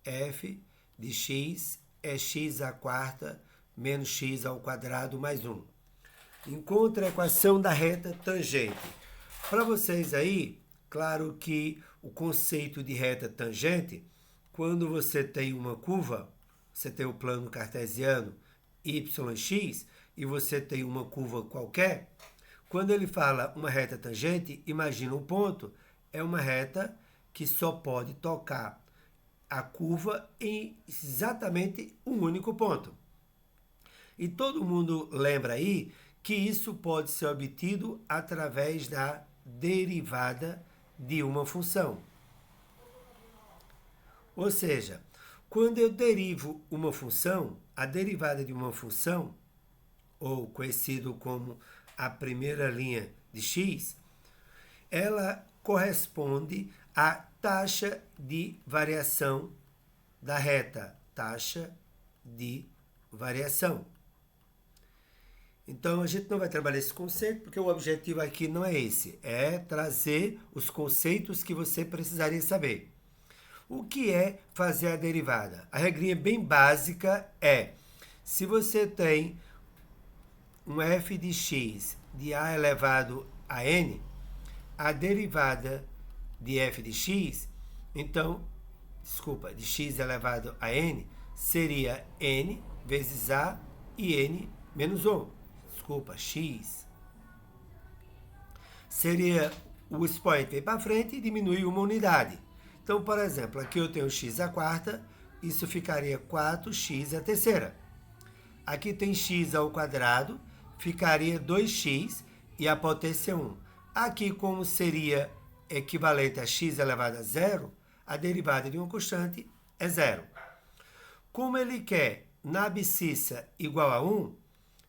F de x é x à quarta menos x ao quadrado mais 1. Encontre a equação da reta tangente. Para vocês aí, claro que o conceito de reta tangente, quando você tem uma curva, você tem o plano cartesiano y e x, e você tem uma curva qualquer, quando ele fala uma reta tangente, imagina um ponto, é uma reta que só pode tocar a curva em exatamente um único ponto. E todo mundo lembra aí que isso pode ser obtido através da derivada de uma função. Ou seja, quando eu derivo uma função, a derivada de uma função, ou conhecido como a primeira linha de x, ela corresponde à taxa de variação da reta, taxa de variação. Então, a gente não vai trabalhar esse conceito, porque o objetivo aqui não é esse, é trazer os conceitos que você precisaria saber. O que é fazer a derivada? A regrinha bem básica é, se você tem um f de x de a elevado a n, a derivada de f de x, então, de x elevado a n, seria n vezes a e n menos 1. X. Seria o expoente vem para frente e diminui uma unidade. Então, por exemplo, aqui eu tenho x à quarta, isso ficaria 4x à terceira. Aqui tem x ao quadrado, ficaria 2x e a potência 1. Aqui, como seria equivalente a x elevado a zero, a derivada de uma constante é zero. Como ele quer na abscissa igual a 1,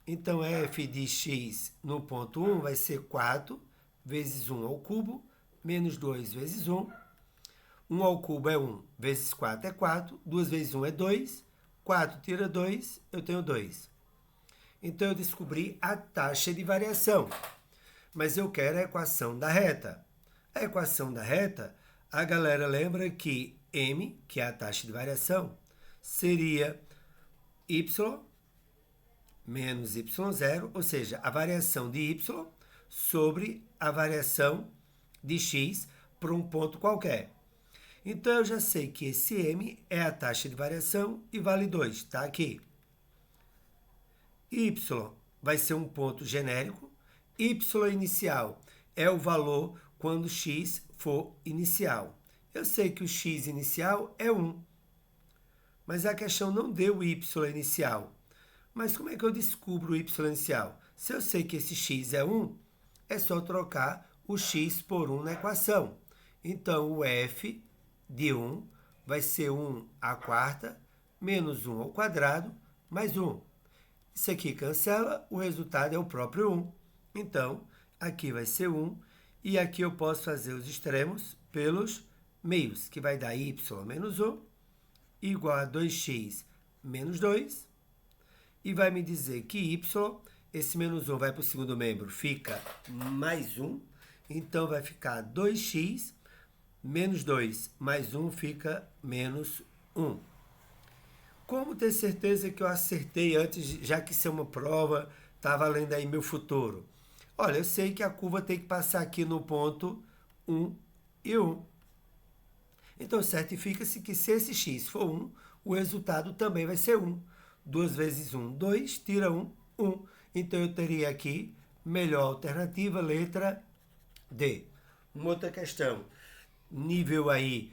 Então, f de x no ponto 1 vai ser 4 vezes 1 ao cubo, menos 2 vezes 1. 1 ao cubo é 1, vezes 4 é 4, 2 vezes 1 é 2, 4 tira 2, eu tenho 2. Então, eu descobri a taxa de variação, mas eu quero a equação da reta. A equação da reta, a galera lembra que m, que é a taxa de variação, seria y menos y0, ou seja, a variação de y sobre a variação de x para um ponto qualquer. Então, eu já sei que esse m é a taxa de variação e vale 2, está aqui. Y vai ser um ponto genérico. Y inicial é o valor quando x for inicial. Eu sei que o x inicial é 1, mas a questão não deu o y inicial. Mas como é que eu descubro o y inicial? Se eu sei que esse x é 1, é só trocar o x por 1 na equação. Então, o f de 1 vai ser 1 à quarta menos 1 ao quadrado mais 1. Isso aqui cancela, o resultado é o próprio 1. Então, aqui vai ser 1 e aqui eu posso fazer os extremos pelos meios, que vai dar y menos 1 igual a 2x menos 2. E vai me dizer que y, esse menos 1 vai para o segundo membro, fica mais 1. Então, vai ficar 2x menos 2 mais 1 fica menos 1. Como ter certeza que eu acertei antes, já que isso é uma prova, está valendo aí meu futuro? Olha, eu sei que a curva tem que passar aqui no ponto 1 e 1. Então, certifica-se que se esse x for 1, o resultado também vai ser 1. 2 vezes 1, 2, tira 1, 1. Então, eu teria aqui, melhor alternativa, letra D. Uma outra questão, nível aí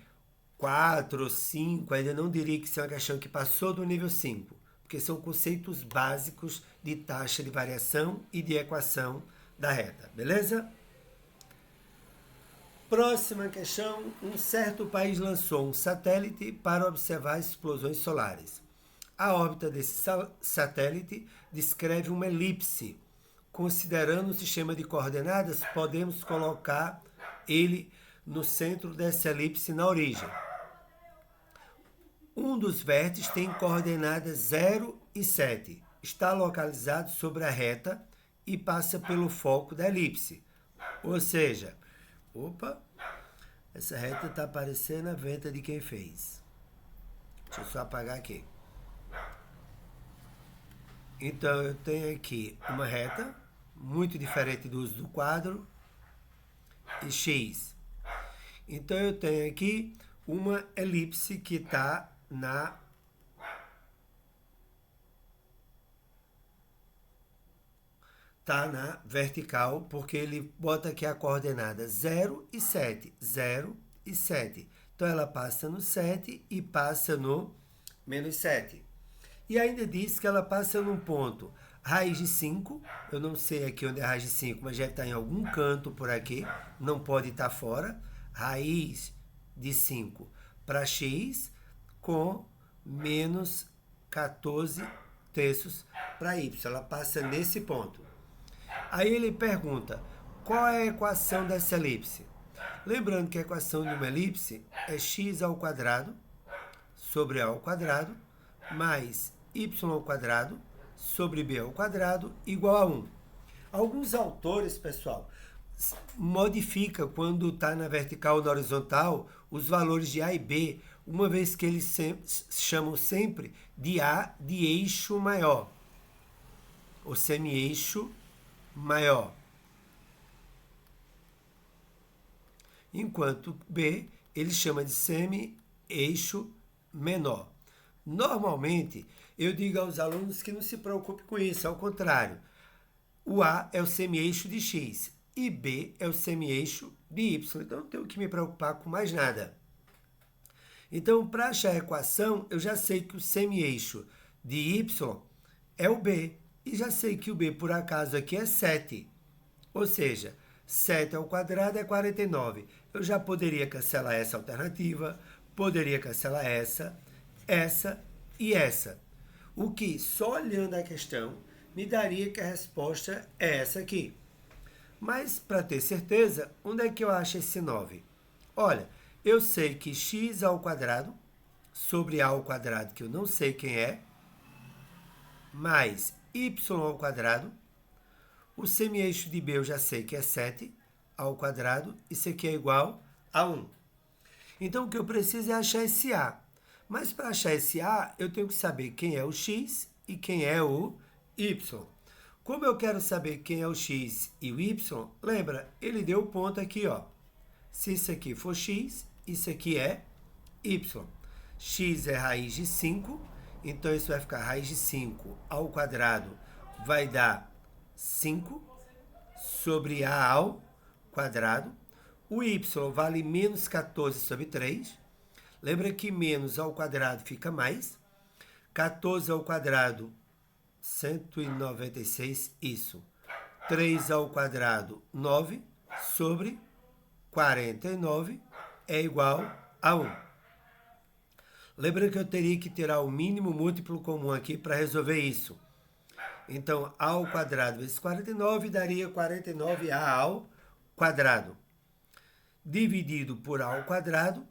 4 ou 5, ainda não diria que isso é uma questão que passou do nível 5, porque são conceitos básicos de taxa de variação e de equação da reta, beleza? Próxima questão, um certo país lançou um satélite para observar explosões solares. A órbita desse satélite descreve uma elipse. Considerando o sistema de coordenadas, podemos colocar ele no centro dessa elipse na origem. Um dos vértices tem coordenadas 0 e 7. Está localizado sobre a reta e passa pelo foco da elipse. Ou seja, essa reta está aparecendo a venta de quem fez. Deixa eu só apagar aqui. Então, eu tenho aqui uma reta, muito diferente do uso do quadro, e x. Então, eu tenho aqui uma elipse que está na vertical, porque ele bota aqui a coordenada 0 e 7. 0 e 7. Então, ela passa no 7 e passa no menos 7. E ainda diz que ela passa num ponto raiz de 5. Eu não sei aqui onde é a raiz de 5, mas deve estar em algum canto por aqui. Não pode estar fora. Raiz de 5 para x com menos 14 terços para y. Ela passa nesse ponto. Aí ele pergunta, qual é a equação dessa elipse? Lembrando que a equação de uma elipse é x ao quadrado sobre a ao quadrado mais y ao quadrado sobre b ao quadrado igual a 1. Alguns autores, pessoal, modificam quando está na vertical ou na horizontal os valores de A e B, uma vez que eles chamam sempre de A de eixo maior, ou semi-eixo maior. Enquanto B, ele chama de semi-eixo menor. Normalmente, eu digo aos alunos que não se preocupe com isso, ao contrário. O A é o semi-eixo de x e B é o semi-eixo de y. Então, não tenho que me preocupar com mais nada. Então, para achar a equação, eu já sei que o semi-eixo de y é o B. E já sei que o B, por acaso, aqui é 7. Ou seja, 7 ao quadrado é 49. Eu já poderia cancelar essa alternativa, poderia cancelar essa e essa. O que, só olhando a questão, me daria que a resposta é essa aqui. Mas, para ter certeza, onde é que eu acho esse 9? Olha, eu sei que x ao quadrado sobre a ao quadrado, que eu não sei quem é, mais y ao quadrado. O semi-eixo de B eu já sei que é 7 ao quadrado. Isso aqui é igual a 1. Então, o que eu preciso é achar esse A. Mas, para achar esse A, eu tenho que saber quem é o x e quem é o y. Como eu quero saber quem é o x e o y, lembra, ele deu o ponto aqui, ó. Se isso aqui for x, isso aqui é y. X é raiz de 5, então isso vai ficar raiz de 5 ao quadrado, vai dar 5 sobre a ao quadrado. O y vale menos 14 sobre 3. Lembra que menos ao quadrado fica mais. 14 ao quadrado, 196, isso. 3 ao quadrado, 9, sobre 49 é igual a 1. Lembra que eu teria que tirar o mínimo múltiplo comum aqui para resolver isso. Então, a ao quadrado vezes 49 daria 49a ao quadrado. Dividido por a ao quadrado,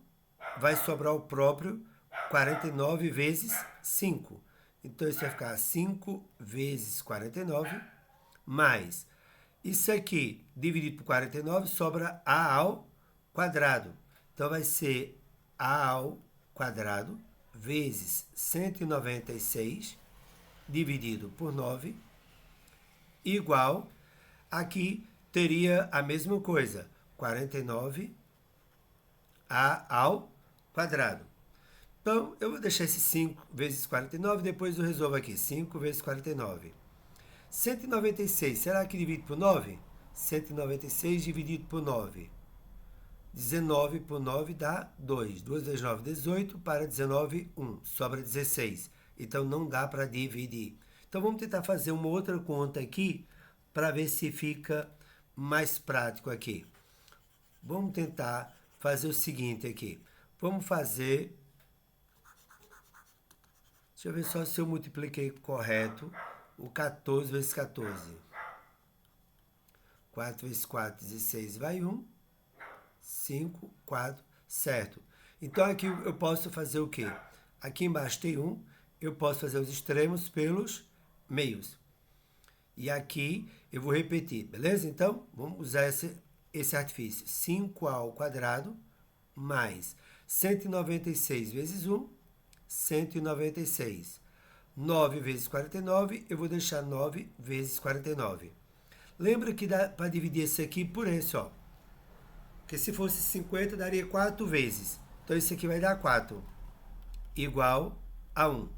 vai sobrar o próprio 49 vezes 5. Então, isso vai ficar 5 vezes 49, mais isso aqui, dividido por 49, sobra a ao quadrado. Então, vai ser a ao quadrado vezes 196, dividido por 9, igual, aqui teria a mesma coisa, 49 a ao quadrado. Então, eu vou deixar esse 5 vezes 49, depois eu resolvo aqui, 5 vezes 49. 196, será que dividido por 9? 196 dividido por 9. 19 por 9 dá 2. 2 vezes 9, 18, para 19, 1. Sobra 16. Então, não dá para dividir. Então, vamos tentar fazer uma outra conta aqui, para ver se fica mais prático aqui. Vamos tentar fazer o seguinte aqui. Vamos fazer... Deixa eu ver só se eu multipliquei correto. O 14 vezes 14. 4 vezes 4, 16, vai 1. 5, 4, certo. Então, aqui eu posso fazer o quê? Aqui embaixo tem 1. Eu posso fazer os extremos pelos meios. E aqui eu vou repetir, beleza? Então, vamos usar esse artifício. 5 ao quadrado mais 196 vezes 1, 196. 9 vezes 49, eu vou deixar 9 vezes 49. Lembra que dá para dividir esse aqui por esse, ó. Porque se fosse 50, daria 4 vezes. Então, isso aqui vai dar 4. Igual a 1.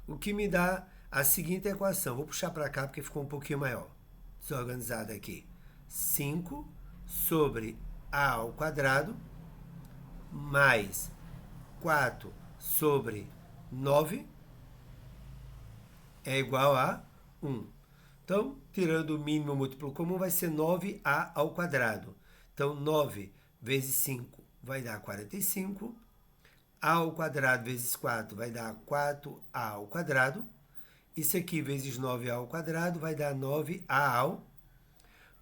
O que me dá a seguinte equação. Vou puxar para cá porque ficou um pouquinho maior. Desorganizado aqui. 5 sobre a ao quadrado mais 4 sobre 9 é igual a 1. Então, tirando o mínimo múltiplo comum, vai ser 9a ao quadrado. Então, 9 vezes 5 vai dar 45. A ao quadrado vezes 4 vai dar 4a ao quadrado. Isso aqui vezes 9a ao quadrado vai dar 9a ao.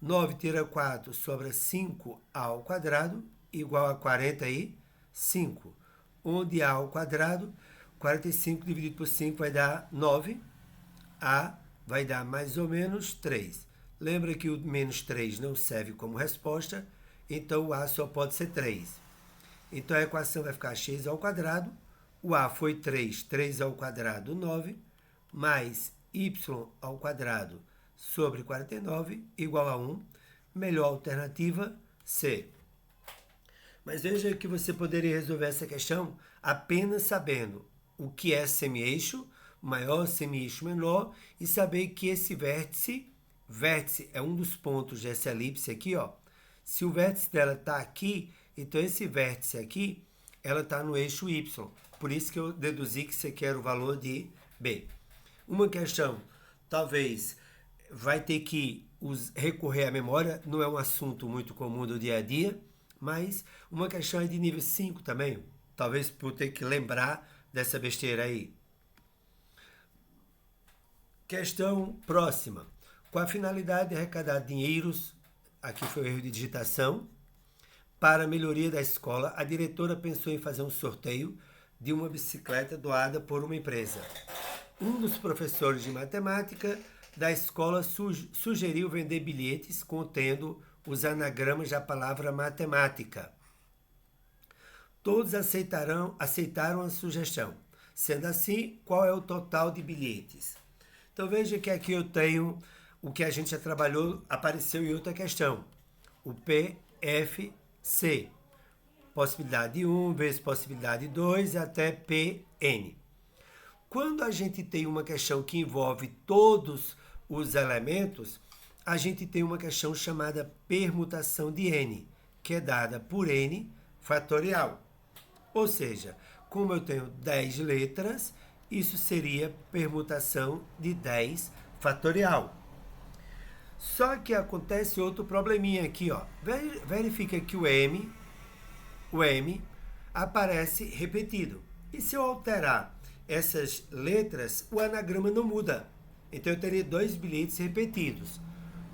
9 tira 4, sobra 5a ao quadrado, igual a 45. Onde a ao quadrado, 45 dividido por 5 vai dar 9. A vai dar mais ou menos 3. Lembra que o menos 3 não serve como resposta, então o A só pode ser 3. Então a equação vai ficar x ao quadrado, o A foi 3, 3 ao quadrado, 9, mais y ao quadrado sobre 49, igual a 1. Melhor alternativa, C. Mas veja que você poderia resolver essa questão apenas sabendo o que é semi-eixo, maior, semi-eixo menor, e saber que esse vértice é um dos pontos dessa elipse aqui, ó. Se o vértice dela está aqui, então esse vértice aqui, ela está no eixo Y. Por isso que eu deduzi que você quer o valor de B. Uma questão, talvez, vai ter que recorrer à memória, não é um assunto muito comum do dia a dia, mas uma questão é de nível 5 também, talvez por ter que lembrar dessa besteira aí. Questão próxima. Com a finalidade de arrecadar dinheiros, aqui foi o erro de digitação, para a melhoria da escola, a diretora pensou em fazer um sorteio de uma bicicleta doada por uma empresa. Um dos professores de matemática da escola sugeriu vender bilhetes contendo os anagramas da palavra matemática. Todos aceitaram a sugestão. Sendo assim, qual é o total de bilhetes? Então veja que aqui eu tenho o que a gente já trabalhou, apareceu em outra questão. O PFC. Possibilidade 1 vezes possibilidade 2 até Pn. Quando a gente tem uma questão que envolve todos os elementos, a gente tem uma questão chamada permutação de n, que é dada por n fatorial. Ou seja, como eu tenho 10 letras, isso seria permutação de 10 fatorial. Só que acontece outro probleminha aqui, ó. Verifica que o M aparece repetido. E se eu alterar essas letras, o anagrama não muda. Então eu teria 2 bilhetes repetidos.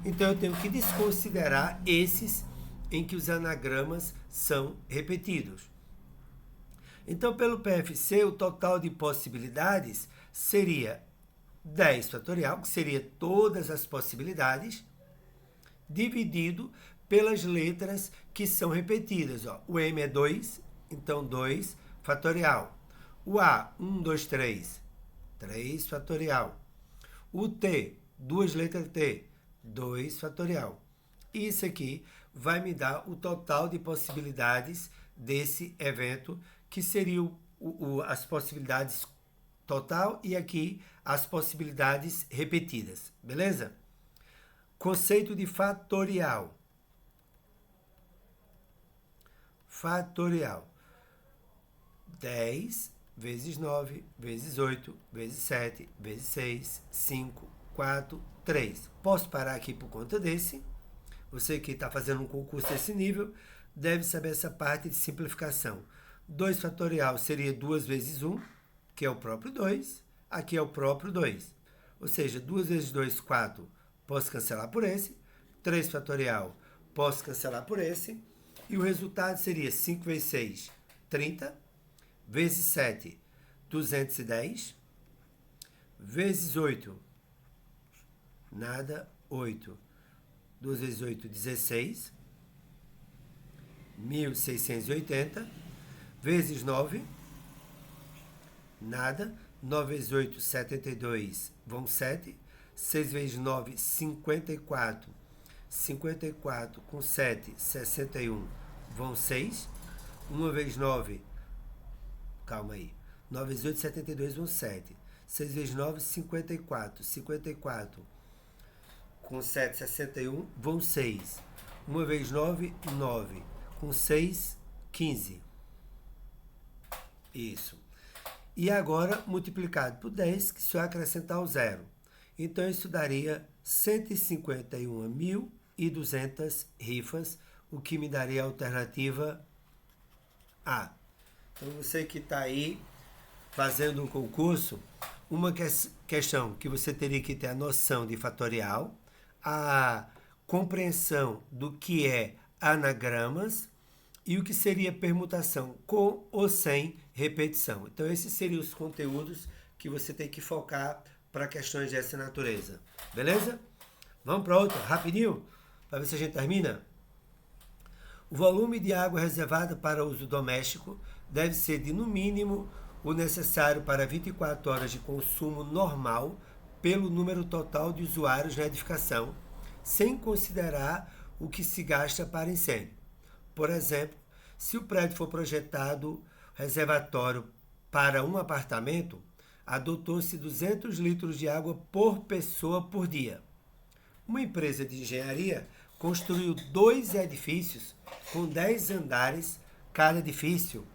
Então eu tenho que desconsiderar esses em que os anagramas são repetidos. Então, pelo PFC, o total de possibilidades seria 10 fatorial, que seria todas as possibilidades, dividido pelas letras que são repetidas. Ó. O M é 2, então 2 fatorial. O A, 1, 2, 3, 3 fatorial. O T, 2 letras T, 2 fatorial. Isso aqui vai me dar o total de possibilidades desse evento, que seriam as possibilidades total e aqui as possibilidades repetidas, beleza? Conceito de fatorial. Fatorial. 10 vezes 9, vezes 8, vezes 7, vezes 6, 5, 4, 3. Posso parar aqui por conta desse. Você que está fazendo um concurso desse nível deve saber essa parte de simplificação. 2 fatorial seria 2 vezes 1, que é o próprio 2. Aqui é o próprio 2. Ou seja, 2 vezes 2, 4. Posso cancelar por esse. 3 fatorial, posso cancelar por esse. E o resultado seria 5 vezes 6, 30. Vezes 7, 210. Vezes 8, nada, 8. 2 vezes 8, 16. 1680. Vezes 9, nada. 9 vezes 8, 72, vão 7. 6 vezes 9, 54. 54 com 7, 61, vão 6. 1 vezes 9, calma aí. 9 vezes 8, 72, vão 7. 6 vezes 9, 54. 54 com 7, 61, vão 6. 1 vezes 9, 9. Com 6, 15. Isso. E agora, multiplicado por 10, que se eu acrescentar o zero. Então, isso daria 151.200 rifas, o que me daria a alternativa A. Então, você que está aí fazendo um concurso, uma questão que você teria que ter a noção de fatorial, a compreensão do que é anagramas e o que seria permutação com ou sem repetição. Então, esses seriam os conteúdos que você tem que focar para questões dessa natureza. Beleza? Vamos para outra, rapidinho, para ver se a gente termina. O volume de água reservada para uso doméstico deve ser de, no mínimo, o necessário para 24 horas de consumo normal pelo número total de usuários na edificação, sem considerar o que se gasta para incêndio. Por exemplo, se o prédio for projetado reservatório para um apartamento, adotou-se 200 litros de água por pessoa por dia. Uma empresa de engenharia construiu 2 edifícios com 10 andares cada edifício,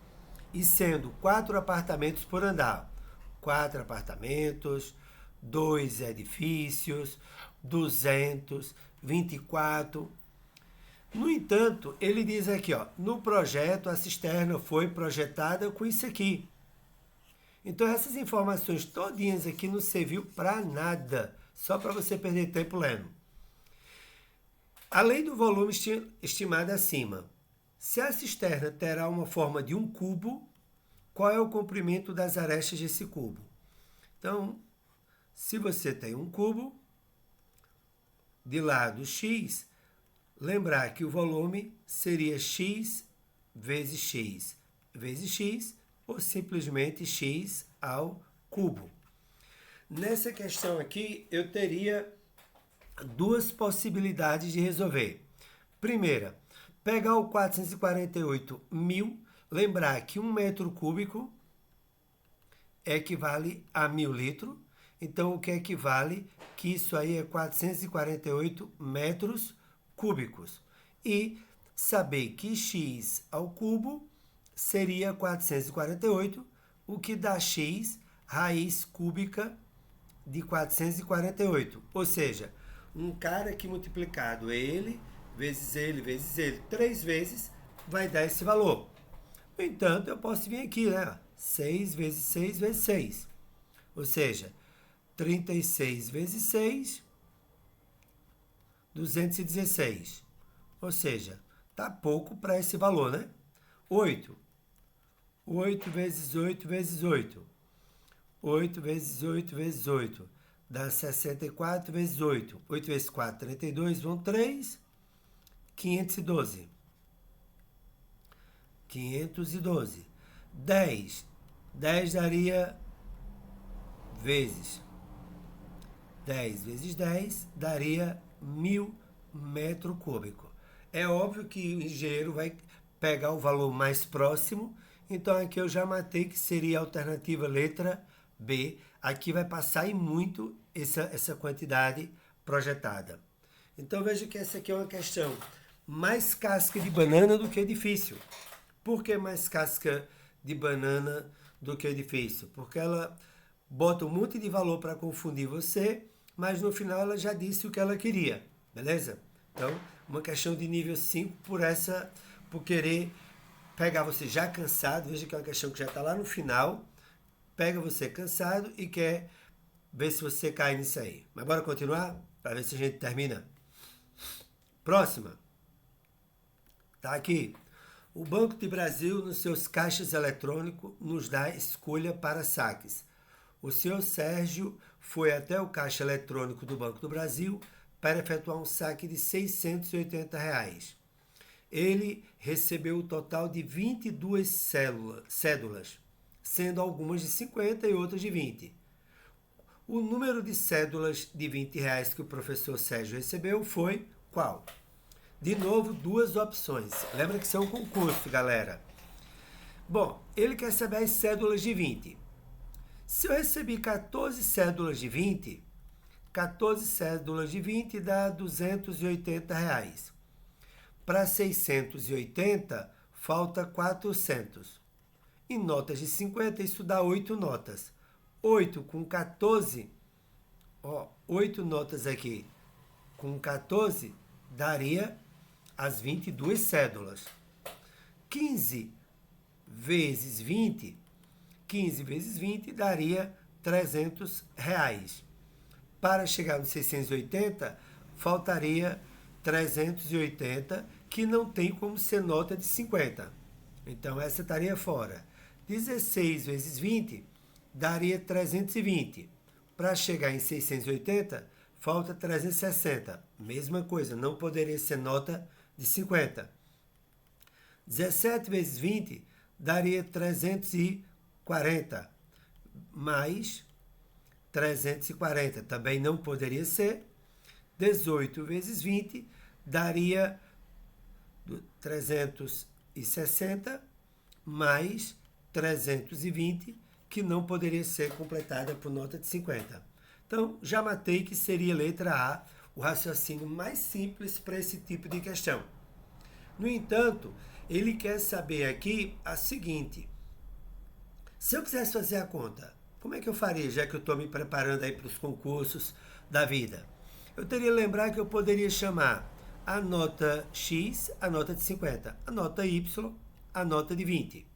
e sendo 4 apartamentos por andar. 4 apartamentos, 2 edifícios, 200, 24. No entanto, ele diz aqui, ó, no projeto a cisterna foi projetada com isso aqui. Então essas informações todinhas aqui não serviu para nada, só para você perder tempo lendo. A lei do volume estimada acima. Se a cisterna terá uma forma de um cubo, qual é o comprimento das arestas desse cubo? Então, se você tem um cubo, de lado x, lembrar que o volume seria x vezes x vezes x, ou simplesmente x ao cubo. Nessa questão aqui, eu teria duas possibilidades de resolver. Primeira, pegar o 448.000, lembrar que 1 metro cúbico equivale a 1.000 litros. Então, o que equivale? Que isso aí é 448 metros cúbicos. E saber que x ao cubo seria 448, o que dá x raiz cúbica de 448. Ou seja, um cara que multiplicado ele, vezes ele, 3 vezes, vai dar esse valor. No entanto, eu posso vir aqui, né? 6 vezes 6 vezes 6. Ou seja, 36 vezes 6, 216. Ou seja, tá pouco para esse valor, né? 8. 8 vezes 8 vezes 8. 8 vezes 8 vezes 8. Dá 64 vezes 8. 8 vezes 4, 32. Vão 3. 512. 512. 10. 10 daria vezes. 10 vezes 10 daria 1.000 metro cúbico. É óbvio que o engenheiro vai pegar o valor mais próximo, então aqui eu já matei que seria a alternativa letra B. Aqui vai passar em muito essa quantidade projetada. Então veja que essa aqui é uma questão mais casca de banana do que difícil. Por que mais casca de banana do que difícil? Porque ela bota um monte de valor para confundir você, mas no final ela já disse o que ela queria, beleza? Então, uma questão de nível 5 por querer pegar você já cansado. Veja que é uma questão que já está lá no final, pega você cansado e quer ver se você cai nisso aí. Mas bora continuar, para ver se a gente termina. Próxima. Tá aqui. O Banco do Brasil, nos seus caixas eletrônicos, nos dá escolha para saques. O senhor Sérgio foi até o caixa eletrônico do Banco do Brasil para efetuar um saque de R$ 680. Ele recebeu o total de 22 cédulas, sendo algumas de 50 e outras de 20. O número de cédulas de R$20 que o professor Sérgio recebeu foi qual? De novo, duas opções. Lembra que isso é um concurso, galera. Bom, ele quer saber as cédulas de 20. Se eu recebi 14 cédulas de 20, 14 cédulas de 20 dá R$ 280. Para 680, falta 400. Em notas de 50, isso dá 8 notas. 8 com 14, 8 notas aqui com 14, daria as 22 cédulas. 15 vezes 20, 15 vezes 20 daria R$300. Para chegar nos 680, faltaria 380, que não tem como ser nota de 50. Então, essa estaria fora. 16 vezes 20 daria 320. Para chegar em 680, falta 360. Mesma coisa, não poderia ser nota de 50. 17 vezes 20 daria 340. Mais 340 também não poderia ser. 18 vezes 20 daria 360 mais 320, que não poderia ser completada por nota de 50. Então, já matei que seria letra A, o raciocínio mais simples para esse tipo de questão. No entanto, ele quer saber aqui a seguinte: se eu quisesse fazer a conta, como é que eu faria, já que eu estou me preparando aí para os concursos da vida? Eu teria que lembrar que eu poderia chamar a nota X, a nota de 50, a nota Y, a nota de 20.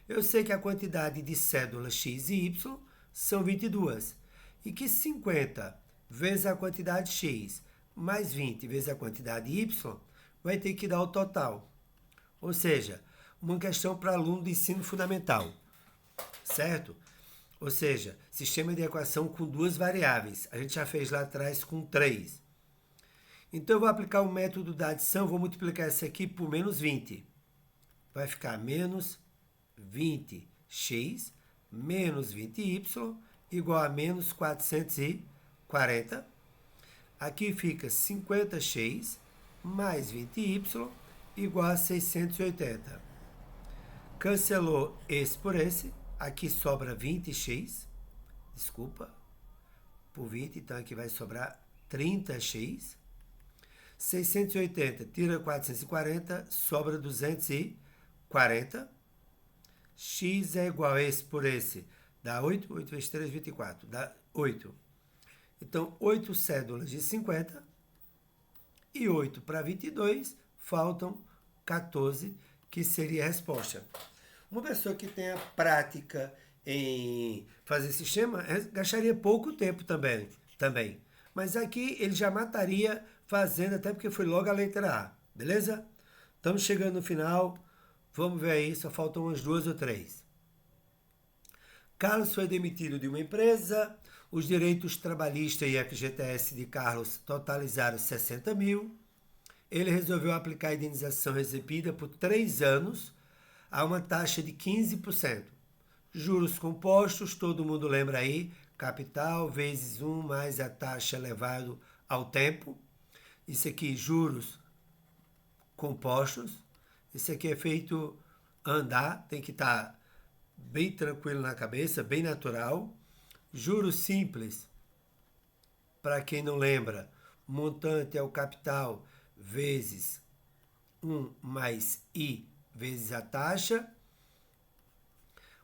Eu sei que a quantidade de cédulas X e Y são 22. E que 50 vezes a quantidade X mais 20 vezes a quantidade Y vai ter que dar o total. Ou seja, uma questão para aluno de ensino fundamental, certo? Ou seja, sistema de equação com duas variáveis. A gente já fez lá atrás com 3. Então, eu vou aplicar o método da adição, vou multiplicar isso aqui por menos 20. Vai ficar menos 20x menos 20y igual a menos 440. Aqui fica 50x mais 20y igual a 680. Cancelou esse por esse. Aqui sobra 20x. Desculpa. Por 20, então aqui vai sobrar 30x. 680 tira 440, sobra 240. X é igual a esse por esse. Dá 8. 8 vezes 3, 24. Dá 8. Então, 8 cédulas de 50 e 8 para 22, faltam 14, que seria a resposta. Uma pessoa que tenha prática em fazer sistema gastaria pouco tempo também. Mas aqui ele já mataria fazendo, até porque foi logo a letra A. Beleza? Estamos chegando no final. Vamos ver aí, só faltam umas 2 ou 3. Carlos foi demitido de uma empresa. Os direitos trabalhistas e FGTS de Carlos totalizaram 60 mil. Ele resolveu aplicar a indenização recebida por 3 anos a uma taxa de 15%. Juros compostos, todo mundo lembra aí, capital vezes 1 mais a taxa elevado ao tempo. Isso aqui, juros compostos. Isso aqui é feito andar, tem que estar bem tranquilo na cabeça, bem natural. Juros simples, para quem não lembra, montante é o capital vezes 1 mais I vezes a taxa.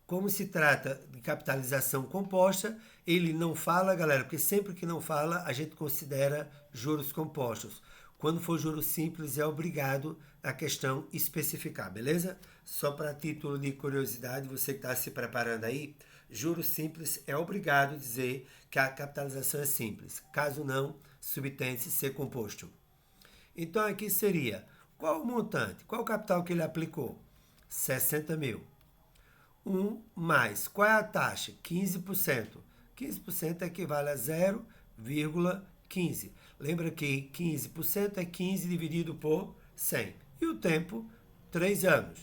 Como se trata de capitalização composta, ele não fala, galera, porque sempre que não fala, a gente considera juros compostos. Quando for juros simples, é obrigado a questão especificar, beleza? Só para título de curiosidade, você que está se preparando aí, juros simples é obrigado dizer que a capitalização é simples. Caso não, subtende-se ser composto. Então, aqui seria, qual o montante? Qual o capital que ele aplicou? 60 mil. 1 mais, qual é a taxa? 15%. 15% equivale a 0,15. Lembra que 15% é 15 dividido por 100. E o tempo, 3 anos.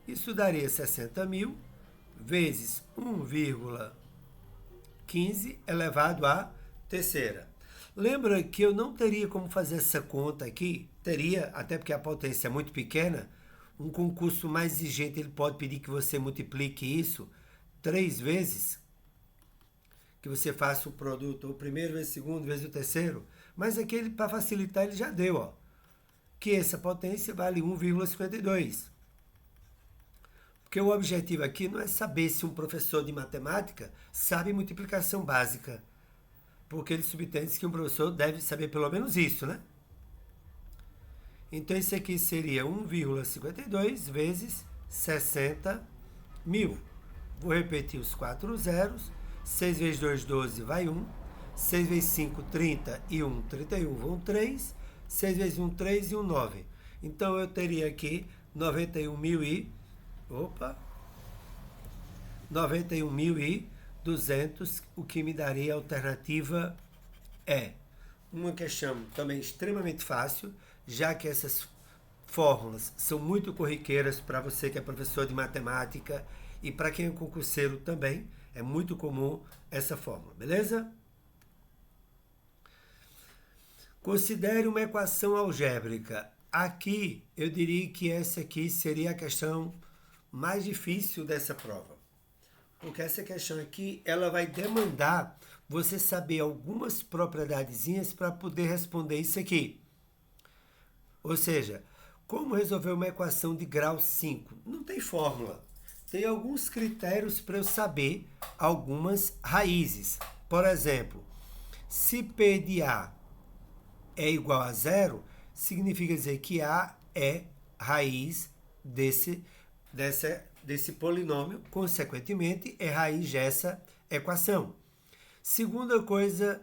Isso daria 60 mil vezes 1,15 elevado à terceira. Lembra que eu não teria como fazer essa conta aqui? Teria, até porque a potência é muito pequena. Um concurso mais exigente, ele pode pedir que você multiplique isso 3 vezes. Que você faça o produto, o primeiro vezes o segundo, vezes o terceiro. Mas aqui, para facilitar, ele já deu, ó. Que essa potência vale 1,52. Porque o objetivo aqui não é saber se um professor de matemática sabe multiplicação básica. Porque ele subtende que um professor deve saber pelo menos isso, né? Então, isso aqui seria 1,52 vezes 60 mil. Vou repetir os 4 zeros. 6 vezes 2, 12, vai 1. 6 vezes 5, 30 e 1, 31, vão 3. 6 vezes 1, 3 e 1, 9. Então, eu teria aqui 91.200, o que me daria a alternativa E. Uma questão também extremamente fácil, já que essas fórmulas são muito corriqueiras para você que é professor de matemática e para quem é concurseiro também, é muito comum essa fórmula, beleza? Considere uma equação algébrica. Aqui, eu diria que essa aqui seria a questão mais difícil dessa prova. Porque essa questão aqui, ela vai demandar você saber algumas propriedadezinhas para poder responder isso aqui. Ou seja, como resolver uma equação de grau 5? Não tem fórmula. Tem alguns critérios para eu saber algumas raízes. Por exemplo, se P de A é igual a 0, significa dizer que A é raiz dessa desse polinômio, consequentemente, é raiz dessa equação. Segunda coisa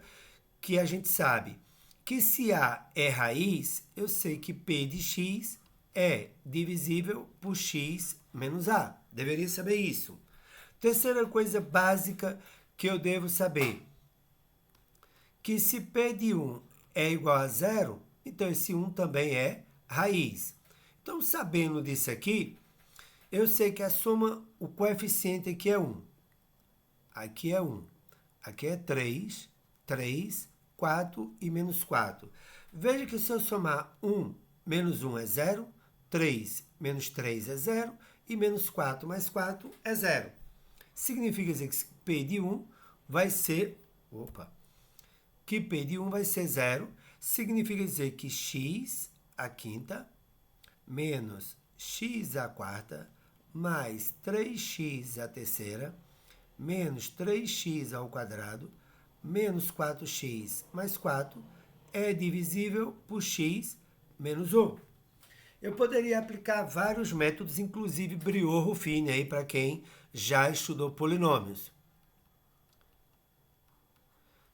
que a gente sabe, que se A é raiz, eu sei que P de x é divisível por x menos A. Deveria saber isso. Terceira coisa básica que eu devo saber, que se P de 1 é igual a 0, então esse 1 também é raiz. Então, sabendo disso aqui, eu sei que a soma, o coeficiente aqui é 1. Aqui é 1. Aqui é 3, 4 e menos 4. Veja que se eu somar 1 menos 1 é 0, 3 menos 3 é 0 e menos 4 mais 4 é 0. Significa dizer que P de 1 vai ser... que P de 1 vai ser 0. Significa dizer que x à quinta menos x à quarta mais 3x à terceira menos 3x ao quadrado menos 4x mais 4 é divisível por x menos 1. Eu poderia aplicar vários métodos, inclusive Briot-Ruffini, aí para quem já estudou polinômios.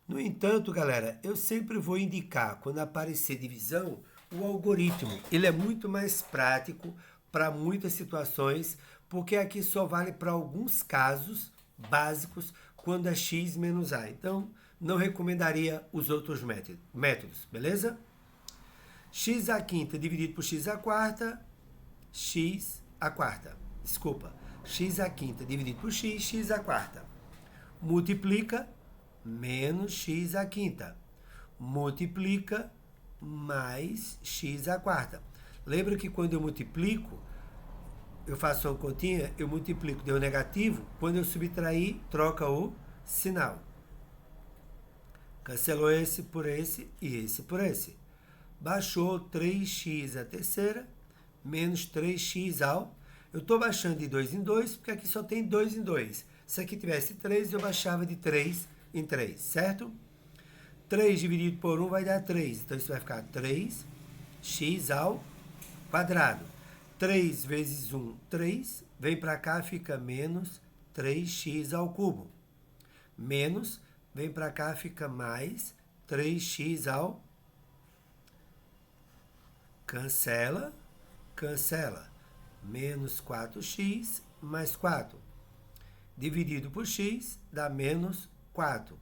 No entanto, galera, eu sempre vou indicar, quando aparecer divisão, o algoritmo. Ele é muito mais prático para muitas situações, porque aqui só vale para alguns casos básicos, quando é x menos a. Então, não recomendaria os outros métodos, beleza? X à quinta dividido por x à quarta, x à quarta. Desculpa, x à quinta dividido por x, x à quarta. Multiplica, menos x à quinta. Multiplica, mais x à quarta. Lembra que quando eu multiplico, eu faço uma continha, eu multiplico, deu negativo, quando eu subtrair, troca o sinal. Cancelou esse por esse e esse por esse. Baixou 3x à terceira, menos 3x ao... Eu estou baixando de 2 em 2, porque aqui só tem 2 em 2. Se aqui tivesse 3, eu baixava de 3 em 3, certo? 3 dividido por 1 vai dar 3. Então, isso vai ficar 3x ao quadrado. 3 vezes 1, 3. Vem para cá, fica menos 3x ao cubo. Menos, vem para cá, fica mais 3x ao... Cancela, cancela. Menos 4x mais 4. Dividido por x dá menos 4.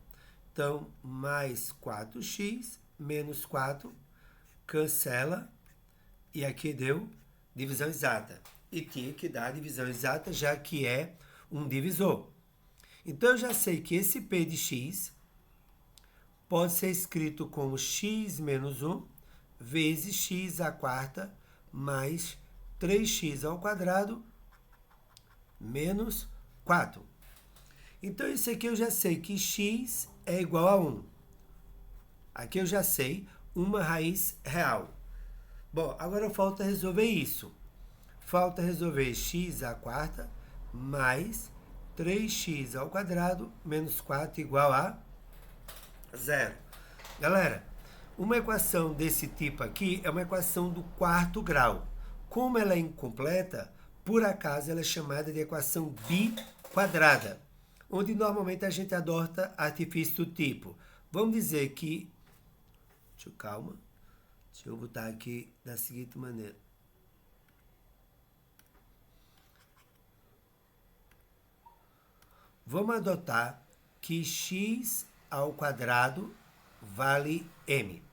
Então, mais 4x menos 4. Cancela. E aqui deu divisão exata. E tinha que dar divisão exata, já que é um divisor. Então, eu já sei que esse P de x pode ser escrito como x menos 1 vezes x à quarta mais 3x ao quadrado menos 4. Então, isso aqui eu já sei que x é igual a 1. Aqui eu já sei uma raiz real. Bom, agora falta resolver isso. Falta resolver x à quarta mais 3x ao quadrado menos 4 igual a 0. Galera, uma equação desse tipo aqui é uma equação do quarto grau. Como ela é incompleta, por acaso ela é chamada de equação biquadrada, onde normalmente a gente adota artifício do tipo. Vamos dizer que... Calma. Deixa eu botar aqui da seguinte maneira. Vamos adotar que x ao quadrado vale m.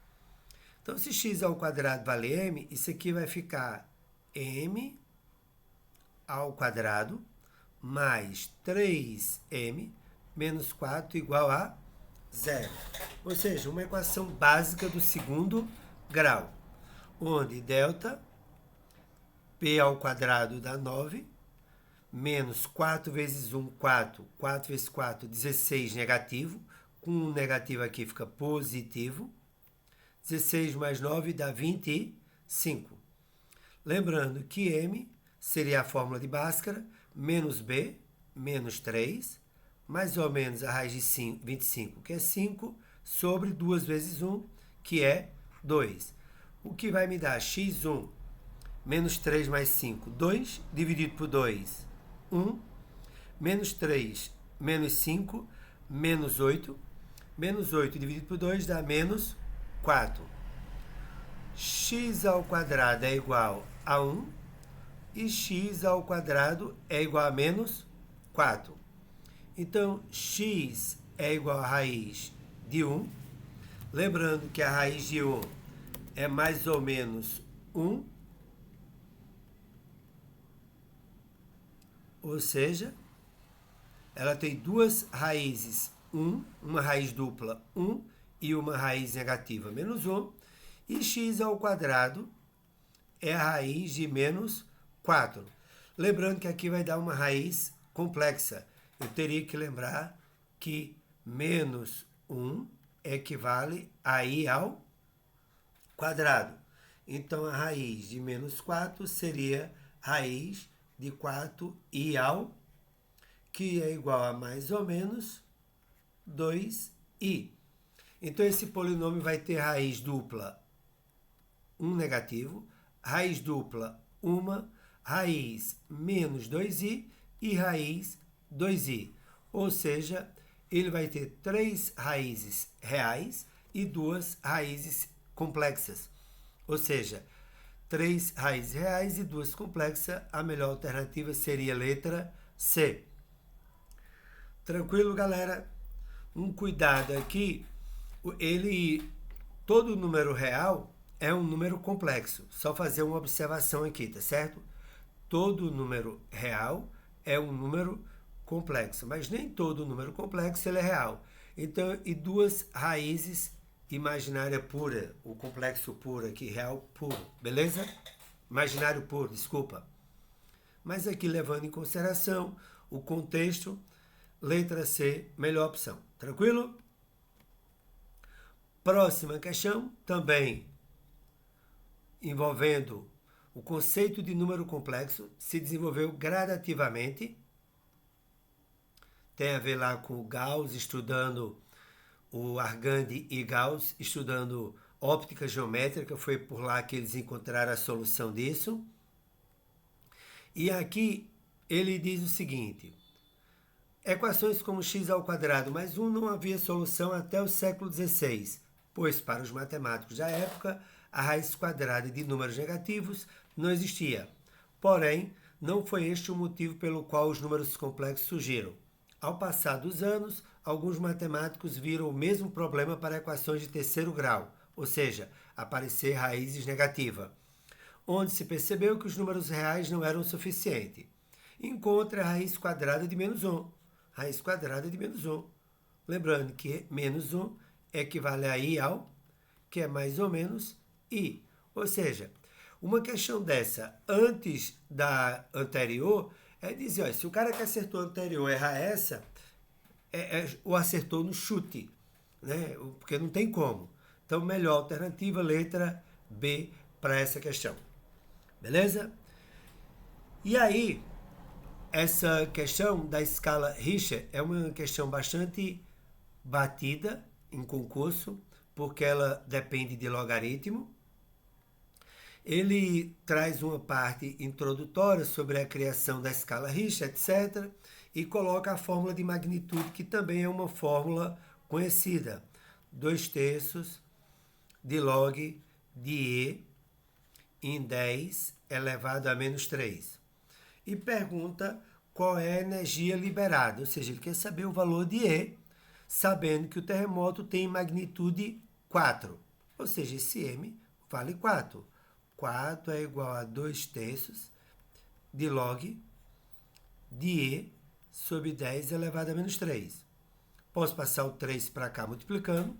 Então, se x ao quadrado vale m, isso aqui vai ficar m ao quadrado mais 3m menos 4 igual a 0. Ou seja, uma equação básica do segundo grau, onde delta p ao quadrado dá 9, menos 4 vezes 1, 4, 4 vezes 4, 16 negativo, com um negativo aqui fica positivo, 16 mais 9 dá 25. Lembrando que m seria a fórmula de Bhaskara, menos b, menos 3, mais ou menos a raiz de 25, que é 5, sobre 2 vezes 1, que é 2. O que vai me dar x1 menos 3 mais 5, 2, dividido por 2, 1, menos 3, menos 5, menos 8. Menos 8 dividido por 2 dá menos 4. X ao quadrado é igual a 1 e x ao quadrado é igual a menos 4. Então, x é igual a raiz de 1. Lembrando que a raiz de 1 é mais ou menos 1. Ou seja, ela tem duas raízes, 1, uma raiz dupla 1 e uma raiz negativa menos 1. E x ao quadrado é a raiz de menos 4. Lembrando que aqui vai dar uma raiz complexa. Eu teria que lembrar que menos 1 equivale a i ao quadrado. Então, a raiz de menos 4 seria raiz de 4i ao, que é igual a mais ou menos 2i. Então, esse polinômio vai ter raiz dupla 1 negativo, raiz dupla 1, raiz menos 2i e raiz 2i. Ou seja, ele vai ter 3 raízes reais e 2 raízes complexas. Ou seja, 3 raízes reais e 2 complexas. A melhor alternativa seria a letra C. Tranquilo, galera? Um cuidado aqui, todo número real é um número complexo. Só fazer uma observação aqui, tá certo? Todo número real é um número complexo, mas nem todo número complexo ele é real. Então, e 2 raízes imaginária pura, o complexo puro aqui, real puro, beleza? Imaginário puro, desculpa. Mas aqui levando em consideração o contexto, letra C, melhor opção. Tranquilo? Próxima questão, também envolvendo o conceito de número complexo, se desenvolveu gradativamente. Tem a ver lá com o Gauss, estudando o Argand e Gauss, estudando óptica geométrica, foi por lá que eles encontraram a solução disso. E aqui ele diz o seguinte: equações como x ao quadrado mais 1 não havia solução até o século XVI, pois para os matemáticos da época a raiz quadrada de números negativos não existia. Porém, não foi este o motivo pelo qual os números complexos surgiram. Ao passar dos anos, alguns matemáticos viram o mesmo problema para equações de terceiro grau, ou seja, aparecer raízes negativas, onde se percebeu que os números reais não eram suficientes. Encontre a raiz quadrada de menos 1. Raiz quadrada de menos 1. Lembrando que menos 1 equivale a i ao, que é mais ou menos i. Ou seja, uma questão dessa antes da anterior é dizer, olha, se o cara que acertou a anterior errar essa, ou acertou no chute, né? Porque não tem como. Então, melhor alternativa, letra B para essa questão. Beleza? E aí, essa questão da escala Richter é uma questão bastante batida em concurso, porque ela depende de logaritmo. Ele traz uma parte introdutória sobre a criação da escala Richter, etc., e coloca a fórmula de magnitude, que também é uma fórmula conhecida. 2/3 de log de E em 10 elevado a menos 3. E pergunta qual é a energia liberada, ou seja, ele quer saber o valor de E, sabendo que o terremoto tem magnitude 4, ou seja, esse M vale 4. 4 é igual a 2/3 de log de E sobre 10 elevado a menos 3. Posso passar o 3 para cá multiplicando.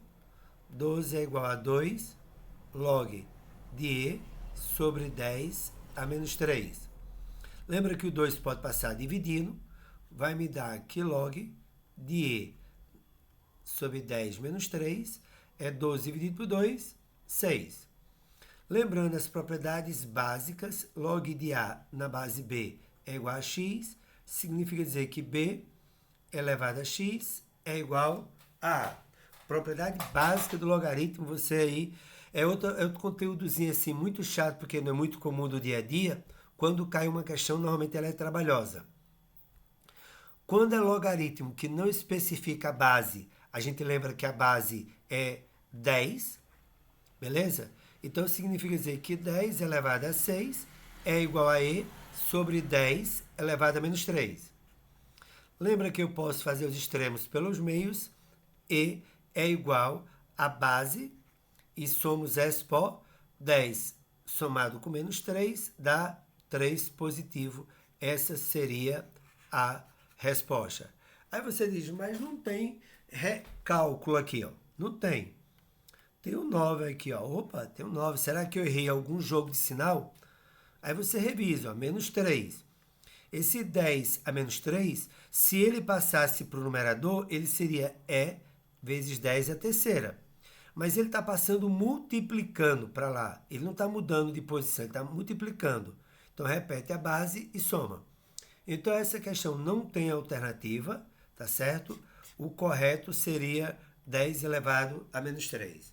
12 é igual a 2 log de E sobre 10 a menos 3. Lembra que o 2 pode passar dividindo. Vai me dar que log de E sobre 10 menos 3 é 12 dividido por 2, 6. Lembrando as propriedades básicas, log de A na base B é igual a x, significa dizer que B elevado a x é igual a A. Propriedade básica do logaritmo, você aí, é outro conteúdozinho assim muito chato, porque não é muito comum do dia a dia. Quando cai uma questão, normalmente ela é trabalhosa. Quando é logaritmo que não especifica a base, a gente lembra que a base é 10, beleza? Então significa dizer que 10 elevado a 6 é igual a E sobre 10 elevado a menos 3. Lembra que eu posso fazer os extremos pelos meios. E é igual a base e somos expo 10 somado com menos 3 dá 3 positivo. Essa seria a resposta. Aí você diz, mas não tem recálculo aqui, ó. Não tem. Tem um 9 aqui, ó. Opa, tem um 9. Será que eu errei algum jogo de sinal? Aí você revisa, ó, menos 3. Esse 10 a menos 3, se ele passasse para o numerador, ele seria E vezes 10 a terceira. Mas ele está passando multiplicando para lá. Ele não está mudando de posição, ele está multiplicando. Então, repete a base e soma. Então, essa questão não tem alternativa, tá certo? O correto seria 10 elevado a menos 3.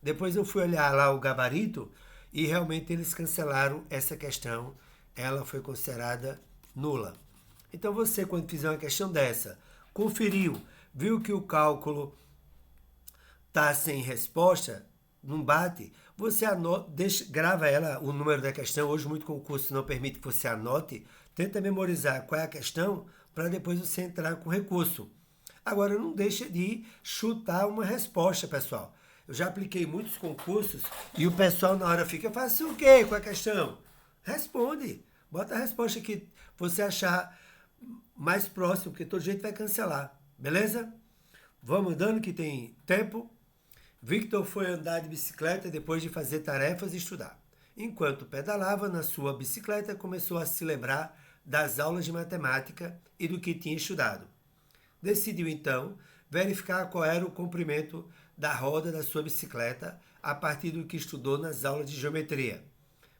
Depois eu fui olhar lá o gabarito e realmente eles cancelaram essa questão. Ela foi considerada nula. Então, você, quando fizer uma questão dessa, conferiu, viu que o cálculo está sem resposta, não bate, você anota, grava ela, o número da questão. Hoje muito concurso não permite que você anote. Tenta memorizar qual é a questão para depois você entrar com recurso. Agora, não deixa de chutar uma resposta, pessoal. Eu já apliquei muitos concursos e o pessoal na hora fica, faça o quê com a questão? Responde. Bota a resposta que você achar mais próximo, porque todo jeito vai cancelar. Beleza? Vamos andando que tem tempo. Victor foi andar de bicicleta depois de fazer tarefas e estudar. Enquanto pedalava na sua bicicleta, começou a se lembrar das aulas de matemática e do que tinha estudado. Decidiu, então, verificar qual era o comprimento da roda da sua bicicleta a partir do que estudou nas aulas de geometria.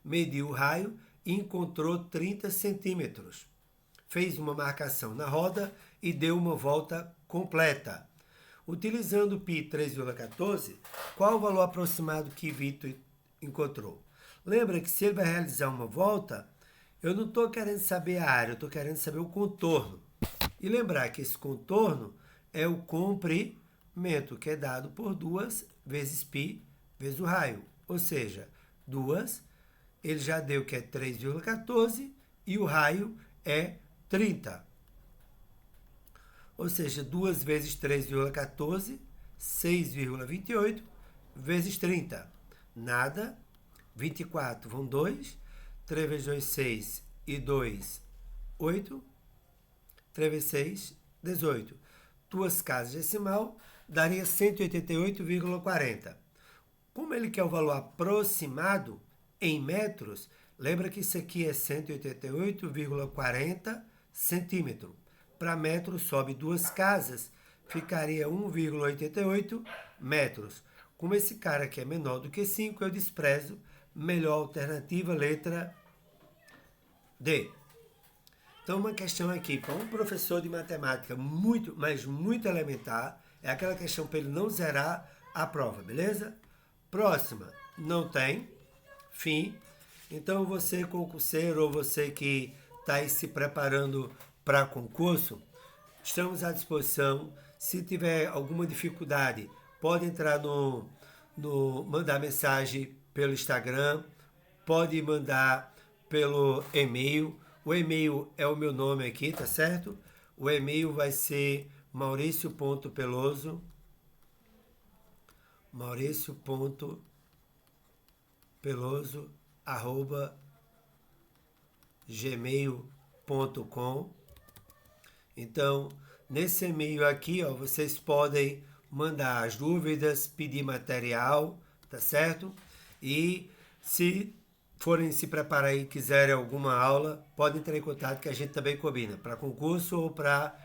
Mediu o raio e encontrou 30 centímetros. Fez uma marcação na roda e deu uma volta completa. Utilizando π 3,14, qual o valor aproximado que Victor encontrou? Lembra que se ele vai realizar uma volta, eu não estou querendo saber a área, eu estou querendo saber o contorno. E lembrar que esse contorno é o comprimento, que é dado por 2 vezes π vezes o raio. Ou seja, 2, ele já deu que é 3,14 e o raio é 30. Ou seja, 2 vezes 3,14, 6,28, vezes 30. Nada, 24 vão 2, 3 vezes 2, 6 e 2, 8, 3 vezes 6, 18. Duas casas decimal, daria 188,40. Como ele quer o valor aproximado em metros, lembra que isso aqui é 188,40 centímetros. Para metro sobe 2 casas, ficaria 1,88 metros. Como esse cara aqui é menor do que 5, eu desprezo. Melhor alternativa, letra D. Então, uma questão aqui para um professor de matemática muito, mas muito elementar, é aquela questão para ele não zerar a prova, beleza? Próxima, não tem, fim. Então, você concurseiro ou você que está aí se preparando para concurso, estamos à disposição. Se tiver alguma dificuldade, pode entrar mandar mensagem pelo Instagram, pode mandar pelo e-mail. O e-mail é o meu nome aqui, tá certo? O e-mail vai ser mauricio.peloso@gmail.com. Então, nesse e-mail aqui, ó, vocês podem mandar as dúvidas, pedir material, tá certo? E se forem se preparar e quiserem alguma aula, podem entrar em contato que a gente também combina, para concurso ou para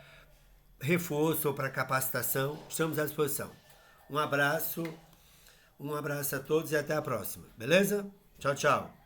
reforço ou para capacitação, estamos à disposição. Um abraço a todos e até a próxima, beleza? Tchau, tchau.